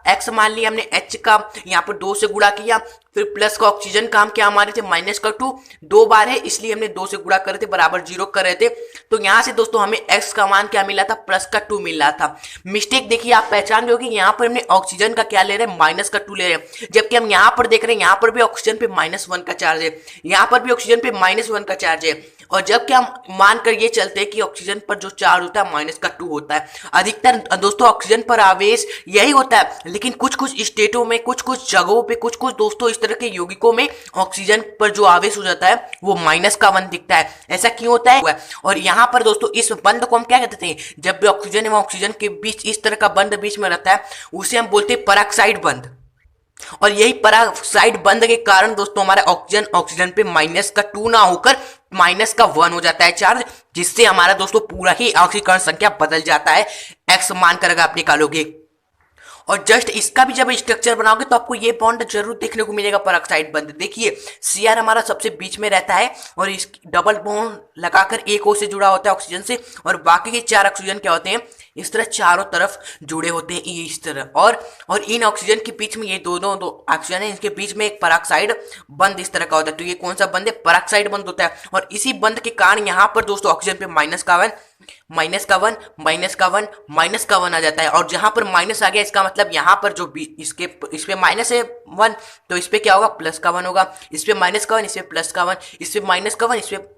x मान लिया हमने, h का यहाँ पर 2 से गुणा किया, फिर प्लस का ऑक्सीजन का हम क्या हमारे थे माइनस का 2, 2 बार है इसलिए हमने 2 से गुणा कर रहे थे, बराबर 0 कर रहे थे। तो यहाँ से दोस्तों हमें x का मान क्या मिला था, प्लस का 2 मिल रहा था। मिस्टेक देखिए आप पहचान लोगे, यहाँ पर हमने ऑक्सीजन का क्या ले रहे हैं, माइनस का 2 ले रहे हैं, जबकि हम यहाँ पर देख रहे हैं यहाँ पर भी ऑक्सीजन पे -1 का चार्ज है, यहाँ पर भी ऑक्सीजन पे -1 का चार्ज है, और जबकि हम मान कर ये चलते हैं कि ऑक्सीजन पर जो चार्ज होता है माइनस का 2 होता है। अधिकतर दोस्तों ऑक्सीजन पर आवेश यही होता है, लेकिन कुछ कुछ स्टेटों में, कुछ कुछ जगहों पे, कुछ कुछ दोस्तों इस तरह के यौगिकों में ऑक्सीजन पर जो आवेश हो जाता है वो -1 दिखता है। ऐसा क्यों होता है, और यहाँ पर दोस्तों इस बंध को हम क्या कहते हैं, जब भी ऑक्सीजन एवं ऑक्सीजन के बीच इस तरह का बंध बीच में रहता है उसे हम बोलते हैं पराक्साइड बंध। और यही पराक्साइड बंध के कारण दोस्तों हमारा ऑक्सीजन पे -2 ना होकर -1 हो जाता है चार्ज, जिससे हमारा दोस्तों पूरा ही ऑक्सीकरण संख्या बदल जाता है। x मान कर अगर आप निकालोगे, और जस्ट इसका भी जब स्ट्रक्चर बनाओगे तो आपको ये बॉन्ड जरूर देखने को मिलेगा, पराक्साइड बंध। देखिए Cr हमारा सबसे बीच में रहता है और इस डबल बॉन्ड लगाकर एक O से जुड़ा होता है ऑक्सीजन से, और बाकी के 4 ऑक्सीजन क्या होते हैं, इस तरह चारों तरफ जुड़े होते हैं ये इस तरह, और इन ऑक्सीजन के बीच में ये दोनों दो ऑक्सीजन है, इनके बीच में एक पराक्साइड बंध इस तरह का होता है। तो ये कौन सा बंध है, पराक्साइड बंध होता है, और इसी बंध के कारण यहाँ पर दोस्तों ऑक्सीजन पे -1 आ जाता है, और जहां पर माइनस आ गया इसका मतलब यहाँ पर जो इस पे माइनस है 1, तो इस पे क्या होगा, +1 होगा, इस पे -1, इस पे +1, इस पे -1, इस पे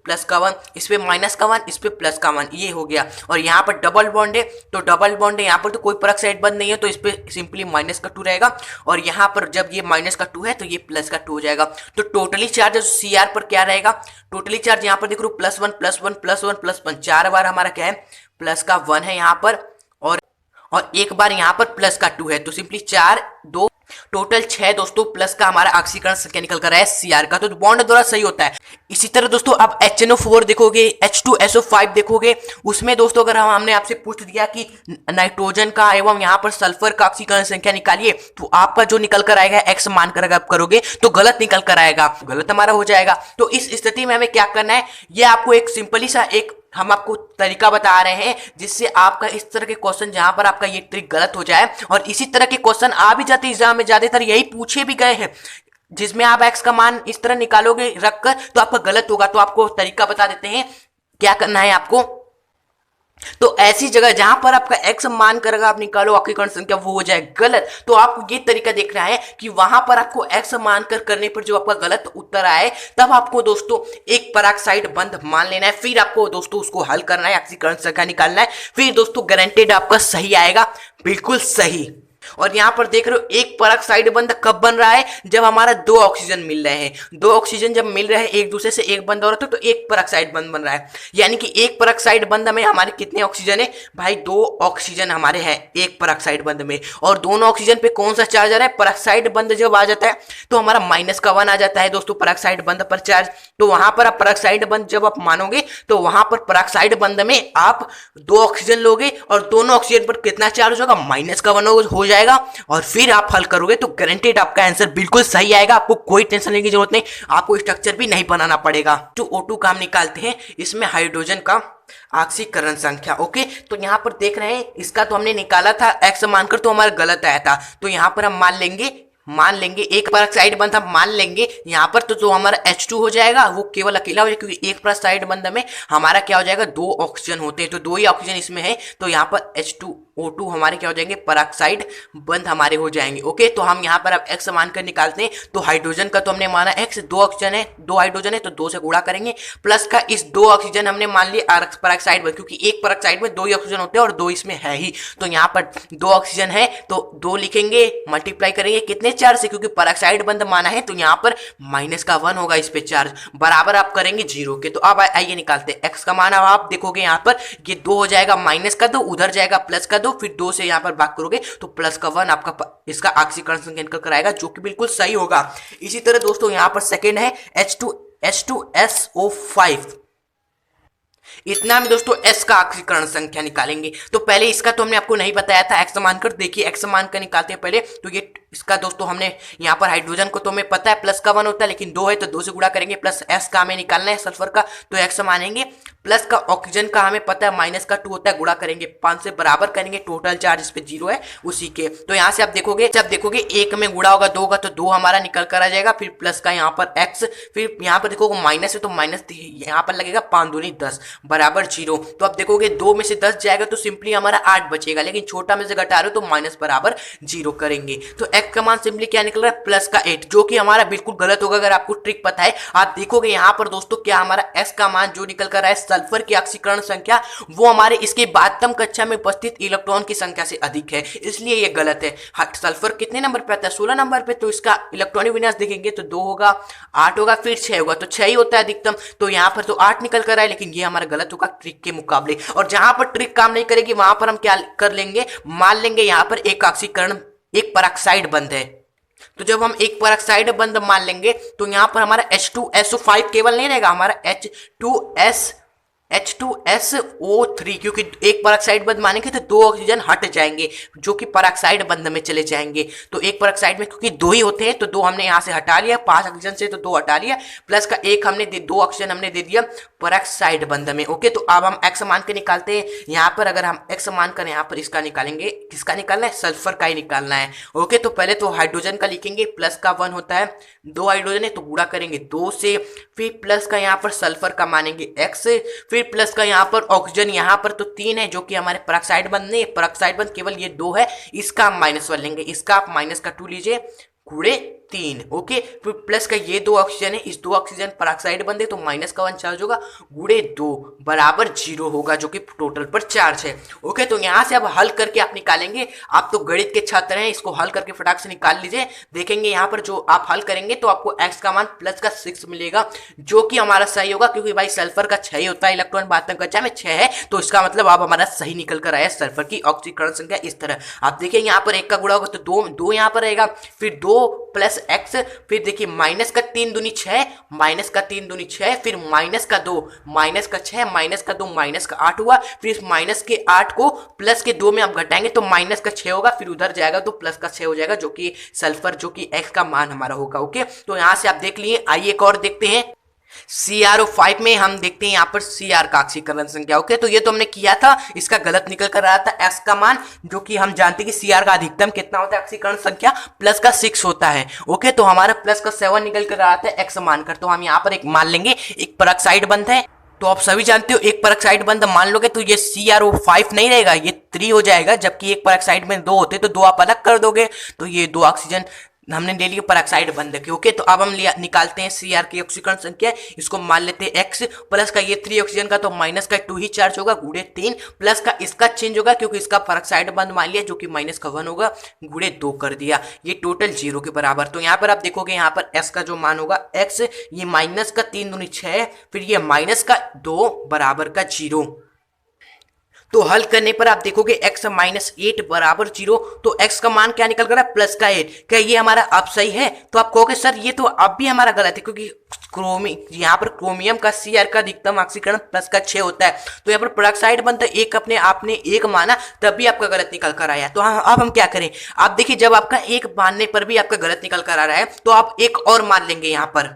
+1, इस पे -1, इस पे +1, ये हो गया। और यहाँ पर डबल बॉन्ड है, तो डबल बॉन्ड है, यहाँ पर तो कोई पराक्साइड बंद नहीं है, तो इस पे सिंपली -2 रहेगा, और यहाँ पर जब ये -2 है तो ये +2 हो जाएगा। तो टोटली चार्ज Cr पर क्या रहेगा, टोटली चार्ज यहाँ पर देख लो +1 +1 +1 +1, 4 बार हमारा क्या है, प्लस का 1 है यहाँ पर, और एक बार यहाँ पर प्लस का 2 है, तो सिंपली 4 2 टोटल 6 दोस्तों प्लस का हमारा ऑक्सीकरण संख्या निकल कर है Cr का, तो बॉन्ड द्वारा सही होता है। इसी तरह दोस्तों अब HNO4 देखोगे, H2SO5 देखोगे, उसमें दोस्तों अगर हमने आपसे पूछ दिया कि नाइट्रोजन का एवं यहाँ पर सल्फर का ऑक्सीकरण संख्या निकालिए, तो आपका जो निकल कर आएगा x मानकर अगर आप करोगे तो गलत निकल कर आएगा, गलत हमारा हो जाएगा। तो इस स्थिति में हमें क्या करना है, ये आपको एक सिंपली सा एक हम आपको तरीका बता रहे हैं जिससे आपका इस तरह के क्वेश्चन जहां पर आपका ये ट्रिक गलत हो जाए, और इसी तरह के क्वेश्चन आ भी जाते एग्जाम में, ज्यादातर यही पूछे भी गए हैं, जिसमें आप x का मान इस तरह निकालोगे रखकर तो आपका गलत होगा। तो आपको तरीका बता देते हैं क्या करना है आपको। तो ऐसी जगह जहां पर आपका x मान कर अगर आप निकालो ऑक्सीकरण संख्या वो हो जाए गलत, तो आपको ये तरीका देखना है कि वहां पर आपको x मान कर करने पर जो आपका गलत उत्तर आए, तब आपको दोस्तों एक पेरोक्साइड बंध मान लेना है, फिर आपको दोस्तों उसको हल करना है, ऑक्सीकरण संख्या निकालना है, फिर दोस्तों गारंटेड आपका सही आएगा, बिल्कुल सही। और यहां पर देख रहे हो एक पेरोक्साइड बंध कब बन रहा है, जब हमारा 2 ऑक्सीजन मिल रहे हैं, 2 ऑक्सीजन जब मिल रहे हैं एक दूसरे से, एक बंध और तो एक पेरोक्साइड बंध बन रहा है। यानी कि एक पेरोक्साइड बंध में हमारे कितने ऑक्सीजन है भाई, 2 ऑक्सीजन हमारे हैं एक पेरोक्साइड बंध में, और दोनों ऑक्सीजन पे कौन सा चार्ज आ रहा है, पेरोक्साइड बंध जब आ जाता है तो हमारा -1 आ जाता है दोस्तों पेरोक्साइड बंध पर चार्ज। तो वहां पर आप पेरोक्साइड बंध जब आप मानोगे तो वहां पर पेरोक्साइड बंध में आप 2 ऑक्सीजन लोगे और दोनों ऑक्सीजन पर कितना चार्ज होगा, -1 हो जाएगा, और फिर आप हल करोगे तो गारंटेड आपका आंसर बिल्कुल सही आएगा। आपको कोई टेंशन लेने की जरूरत नहीं, आपको स्ट्रक्चर भी नहीं बनाना पड़ेगा। तो O2 का हम निकालते हैं, इसमें हाइड्रोजन का ऑक्सीकरण संख्या। ओके, तो यहां पर देख रहे हैं इसका तो हमने निकाला था x मानकर, तो हमारा गलत आया था, तो यहां पर हम मान लेंगे एक पेरोक्साइड बंध हम मान लेंगे यहाँ पर, तो जो हमारा H2 हो जाएगा वो केवल अकेला हो जाएगा, क्योंकि एक पेरोक्साइड बंध में हमारा क्या हो जाएगा, 2 ऑक्सीजन होते हैं, तो 2 ही ऑक्सीजन इसमें है, तो यहाँ पर H2O2 हमारे क्या हो जाएंगे, पेरोक्साइड बंध हमारे हो जाएंगे। ओके, तो हम यहाँ पर अब x मानकर निकालते हैं। तो हाइड्रोजन का तो हमने माना x, 2 ऑक्सीजन है, 2 हाइड्रोजन है, तो 2 से गुणा करेंगे, प्लस का इस 2 ऑक्सीजन हमने मान लिया पेरोक्साइड बंध, क्योंकि एक पेरोक्साइड में 2 ही ऑक्सीजन होते हैं और 2 इसमें है ही, तो यहाँ पर 2 ऑक्सीजन है तो 2 लिखेंगे, मल्टीप्लाई करेंगे कितने चार्ज से, क्योंकि पेरोक्साइड बंध माना है, तो यहाँ पर -1 होगा इस पे चार्ज, बराबर आप करेंगे 0 के। तो अब आइए निकालते हैं x का मान। अब आप देखोगे यहाँ पर ये 2 हो जाएगा, -2 उधर जाएगा, +2, फिर 2 से यहाँ पर भाग करोगे तो +1 आपका इसका ऑक्सीकरण संख्या निकल कर आएगा, जो कि बिल्कुल सही होगा। इसी तरह दोस्तों यहाँ पर सेकेंड है H2SO5, इतना में दोस्तों S का ऑक्सीकरण संख्या निकालेंगे। तो पहले इसका तो हमने आपको नहीं बताया था, x मानकर, देखिए x मानकर निकालते हैं पहले। तो ये इसका दोस्तों हमने यहाँ पर हाइड्रोजन को तो हमें पता है +1 होता है, लेकिन 2 है तो 2 से गुणा करेंगे, प्लस S का हमें निकालना है सल्फर का, तो x मानेंगे, प्लस का ऑक्सीजन का हमें पता है -2 होता है, गुणा करेंगे 5 से, बराबर करेंगे, टोटल चार्ज इस पे 0 है उसी के। तो यहाँ से आप देखोगे, जब देखोगे 1 में गुणा होगा 2 का, तो 2 हमारा निकल कर आ जाएगा, फिर प्लस का यहाँ पर x, फिर यहाँ पर देखोगे माइनस है तो माइनस यहाँ पर लगेगा, 5 दूनी 10 बराबर 0। तो अब देखोगे 2 में से 10 जाएगा तो सिंपली हमारा 8 बचेगा, लेकिन छोटा में से घटा रहे हो तो माइनस बराबर 0 करेंगे। तो x का मान सिंपली क्या निकल रहा है, प्लस का 8, जो कि हमारा बिल्कुल गलत होगा। अगर आपको ट्रिक पता है, आप देखोगे यहाँ पर दोस्तों क्या हमारा s का मान जो निकल कर रहा है, सल्फर की ऑक्सीकरण संख्या वो हमारे इसके 12वीं कक्षा में उपस्थित इलेक्ट्रॉन की संख्या से अधिक है, इसलिए ये गलत है। सल्फर कितने नंबर पे आता है, 16 नंबर पे, तो इसका इलेक्ट्रॉनिक विन्यास देखेंगे तो 2 होगा, 8 होगा, फिर 6 होगा, तो 6 ही होता है अधिकतम, तो यहाँ पर तो 8 निकल कर रहा है, लेकिन ये हमारा गलत होगा ट्रिक के मुकाबले। और जहां पर ट्रिक काम नहीं करेगी वहां पर हम क्या कर लेंगे, मान लेंगे यहाँ पर एक ऑक्सीकरण, एक पेरोक्साइड बंध है, तो जब हम एक पेरोक्साइड बंध मान लेंगे तो यहाँ पर हमारा H2SO5 केवल नहीं रहेगा, हमारा H2SO3, क्योंकि एक पेरोक्साइड बंध मानेंगे तो 2 ऑक्सीजन हट जाएंगे जो कि पेरोक्साइड बंध में चले जाएंगे। तो एक पेरोक्साइड में क्योंकि 2 ही होते हैं तो 2 हमने यहाँ से हटा लिया, 5 ऑक्सीजन से तो 2 हटा लिया, प्लस का 1 हमने 2 ऑक्सीजन हमने दे दिया पेरोक्साइड बंध में। ओके, तो अब हम x मान के निकालते हैं। यहाँ पर अगर हम x मान कर यहाँ पर इसका निकालेंगे, किसका निकालना है, सल्फर का ही निकालना है। ओके, तो पहले तो हाइड्रोजन का लिखेंगे, प्लस का 1 होता है, 2 हाइड्रोजन है तो गुणा करेंगे 2 से, फिर प्लस का यहाँ पर सल्फर का मानेंगे x, फिर प्लस का यहाँ पर ऑक्सीजन, यहाँ पर तो 3 है जो कि हमारे पेरोक्साइड बंध नहीं है, पेरोक्साइड बंध केवल ये 2 है, इसका हम -1 लेंगे, इसका आप -2 लीजिए, गुणे 3। ओके, फिर प्लस का ये 2 ऑक्सीजन है, इस 2 ऑक्सीजन पर ऑक्साइड बंद है तो माइनस का 1 चार्ज होगा, गुणे 2 बराबर 0 होगा, जो कि टोटल पर चार्ज है। ओके, तो यहाँ से अब हल करके आप निकालेंगे। आप तो गणित के छात्र हैं, इसको हल करके फटाक से निकाल लीजिए। देखेंगे यहाँ पर जो आप हल करेंगे तो आपको x का मान प्लस का 6 मिलेगा, जो कि हमारा सही होगा, क्योंकि भाई सल्फर का 6 ही होता है, इलेक्ट्रॉन वास्तव कक्षा में 6 है, तो इसका मतलब आप हमारा सही निकल कर आया सल्फर की ऑक्सीकरण संख्या इस तरह। आप देखिए यहाँ पर 1 का गुणा होगा तो 2 यहाँ पर रहेगा, फिर 2 प्लस x, फिर देखिए माइनस का 3 दूनी 6, माइनस का 3 दूनी 6, फिर माइनस का 2, माइनस का 6, माइनस का 2, माइनस का 8 हुआ, फिर इस माइनस के 8 को प्लस के 2 में आप घटाएंगे तो माइनस का 6 होगा, फिर उधर जाएगा तो प्लस का 6 हो जाएगा, जो कि सल्फर, जो कि x का मान हमारा होगा। ओके, तो यहाँ से आप देख लिए। आइए एक और देखते हैं। CrO5 में हम देखते हैं यहाँ पर Cr का ऑक्सीकरण संख्या। ओके, तो ये तो हमने किया था, इसका गलत निकल कर रहा था x का मान, जो कि हम जानते हैं कि Cr का अधिकतम कितना होता है ऑक्सीकरण संख्या, प्लस का 6 होता है। ओके, तो हमारा प्लस का 7 निकल कर रहा था x मान कर, तो हम यहाँ पर एक मान लेंगे, एक परऑक्साइड बंद है, तो आप सभी जानते हो एक परऑक्साइड बंद मान लोगे तो ये CrO5 नहीं रहेगा, ये 3 हो जाएगा, जबकि एक परऑक्साइड में 2 होते तो 2 आप अलग कर दोगे, तो ये 2 ऑक्सीजन हमने ले लिया परऑक्साइड बंद के। ओके, तो अब हम निकालते हैं Cr की ऑक्सीकरण संख्या, इसको मान लेते हैं x, प्लस का ये 3 ऑक्सीजन का तो माइनस का 2 ही चार्ज होगा, गुणे 3, प्लस का इसका चेंज होगा क्योंकि इसका परऑक्साइड बंद मान लिया, जो कि माइनस का 1 होगा, गुणे 2 कर दिया, ये टोटल 0 के बराबर। तो यहाँ पर आप देखोगे यहाँ पर s का जो मान होगा x, ये माइनस का 3 दूनी 6, फिर ये माइनस का 2 बराबर का 0। तो हल करने पर आप देखोगे x माइनस 8 बराबर 0, तो x का मान क्या निकल कर रहा है, प्लस का 8। क्या ये हमारा अब सही है? तो आप कहोगे सर ये तो अब भी हमारा गलत है, क्योंकि यहाँ पर क्रोमियम का Cr का अधिकतम ऑक्सीकरण प्लस का 6 होता है, तो यहाँ पर पेरोक्साइड बनता है, एक अपने आपने एक माना तभी आपका गलत निकल कर आया। तो अब हम क्या करें, आप देखिए जब आपका एक मानने पर भी आपका गलत निकल कर आ रहा है तो आप एक और मान लेंगे। यहाँ पर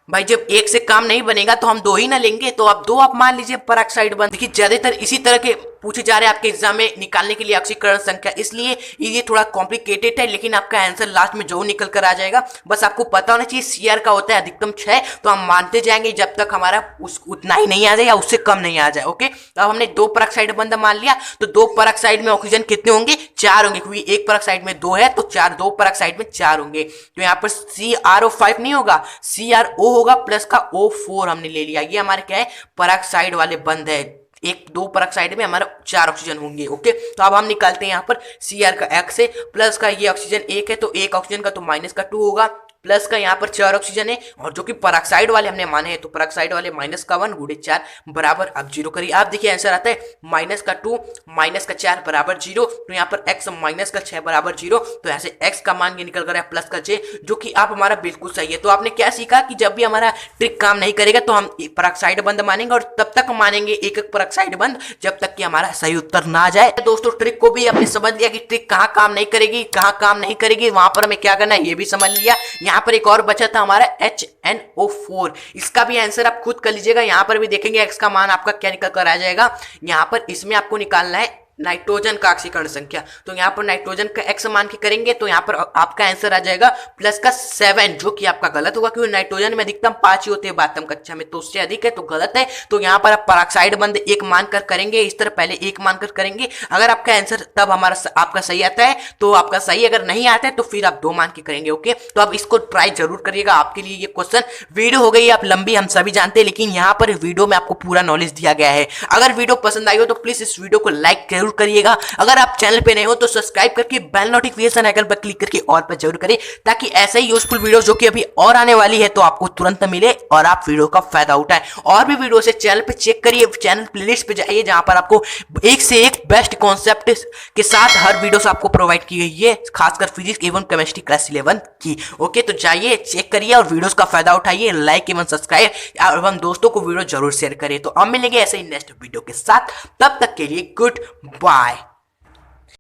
भाई जब एक से काम नहीं बनेगा तो हम 2 ही ना लेंगे, तो आप 2 आप मान लीजिए परऑक्साइड बंद। देखिए ज्यादातर इसी तरह के पूछे जा रहे हैं आपके एग्जाम में निकालने के लिए ऑक्सीकरण संख्या, इसलिए ये थोड़ा कॉम्प्लिकेटेड है, लेकिन आपका आंसर लास्ट में जो निकल कर आ जाएगा। बस आपको पता होना चाहिए Cr का होता है अधिकतम 6, तो हम मानते जाएंगे जब तक हमारा उतना ही नहीं आ जाए या उससे कम नहीं आ जाए। ओके, तो अब हमने 2 परऑक्साइड बंद मान लिया, तो 2 परऑक्साइड में ऑक्सीजन कितने होंगे, 4 होंगे, क्योंकि एक परऑक्साइड में 2 है तो 4, 2 परऑक्साइड में 4 होंगे। तो यहाँ पर CrO5 नहीं होगा, CrO होगा, प्लस का O4 हमने ले लिया। ये हमारे क्या है, परऑक्साइड वाले बंद है, 2 परऑक्साइड में हमारा 4 ऑक्सीजन होंगे। ओके, तो अब हम निकालते हैं यहाँ पर Cr का x है, प्लस का ये ऑक्सीजन 1 है तो 1 ऑक्सीजन का तो माइनस का 2 होगा, प्लस का यहाँ पर 4 ऑक्सीजन है, और जो कि परऑक्साइड वाले हमने माने हैं तो परऑक्साइड वाले माइनस का 1 गुणे 4 बराबर अब 0 करिए। आप देखिए आंसर आता है माइनस का 2 माइनस का 4 बराबर 0, तो यहाँ पर x माइनस का 6 बराबर 0, तो ऐसे x का मान ये निकल कर है प्लस का 6, जो कि आप हमारा बिल्कुल सही है। तो आपने क्या सीखा कि जब भी हमारा ट्रिक काम नहीं करेगा तो हम परऑक्साइड बंद मानेंगे, और तब तक मानेंगे एक एक परऑक्साइड बंद जब तक कि हमारा सही उत्तर ना आ जाए। दोस्तों ट्रिक को भी आपने समझ लिया कि ट्रिक कहाँ काम नहीं करेगी, कहाँ काम नहीं करेगी, वहां पर हमें क्या करना है ये भी समझ लिया। यहाँ पर एक और बचा था हमारा HNO4, इसका भी आंसर आप खुद कर लीजिएगा। यहां पर भी देखेंगे x का मान आपका क्या निकल कर आ जाएगा। यहां पर इसमें आपको निकालना है नाइट्रोजन का ऑक्सीकरण संख्या, तो यहाँ पर नाइट्रोजन का x मान के करेंगे तो यहाँ पर आपका आंसर आ जाएगा प्लस का 7, जो कि आपका गलत होगा, क्योंकि नाइट्रोजन में अधिकतम 5 ही होते हैं बातम कक्षा में, तो उससे अधिक है तो गलत है। तो यहाँ पर आप परऑक्साइड बंद 1 मानकर करेंगे, इस तरह पहले 1 मानकर करेंगे। अगर आपका आंसर तब आपका सही आता है तो आपका सही, अगर नहीं आता है तो फिर आप 2 मान के करेंगे। ओके, तो आप इसको ट्राई जरूर करिएगा, आपके लिए ये क्वेश्चन वीडियो हो गई आप लंबी, हम सभी जानते हैं, लेकिन यहाँ पर वीडियो में आपको पूरा नॉलेज दिया गया है। अगर वीडियो पसंद आई हो तो प्लीज इस वीडियो को लाइक जरूर करिएगा। अगर आप चैनल पे नए हो तो सब्सक्राइब करके बेल नोटिफिकेशन आइकन पर क्लिक करके ऑल पर जरूर करें, ताकि ऐसे ही यूजफुल वीडियो जो कि अभी और आने वाली है तो आपको तुरंत मिले और आप वीडियो का फायदा उठाएं। और भी वीडियो से चैनल पे चेक करिए, चैनल प्लेलिस्ट पे जाइए, जहां पर आपको एक से एक बेस्ट कॉन्सेप्ट के साथ हर वीडियो आपको प्रोवाइड की गई है, खासकर फिजिक्स एवं केमिस्ट्री क्लास 11 की। ओके, तो जाइए चेक करिए और वीडियोस का फायदा उठाइए, लाइक एवं सब्सक्राइब एवं दोस्तों को वीडियो जरूर शेयर करें। तो अब मिलेंगे ऐसे ही नेक्स्ट वीडियो के साथ, तब तक के लिए गुड बाय।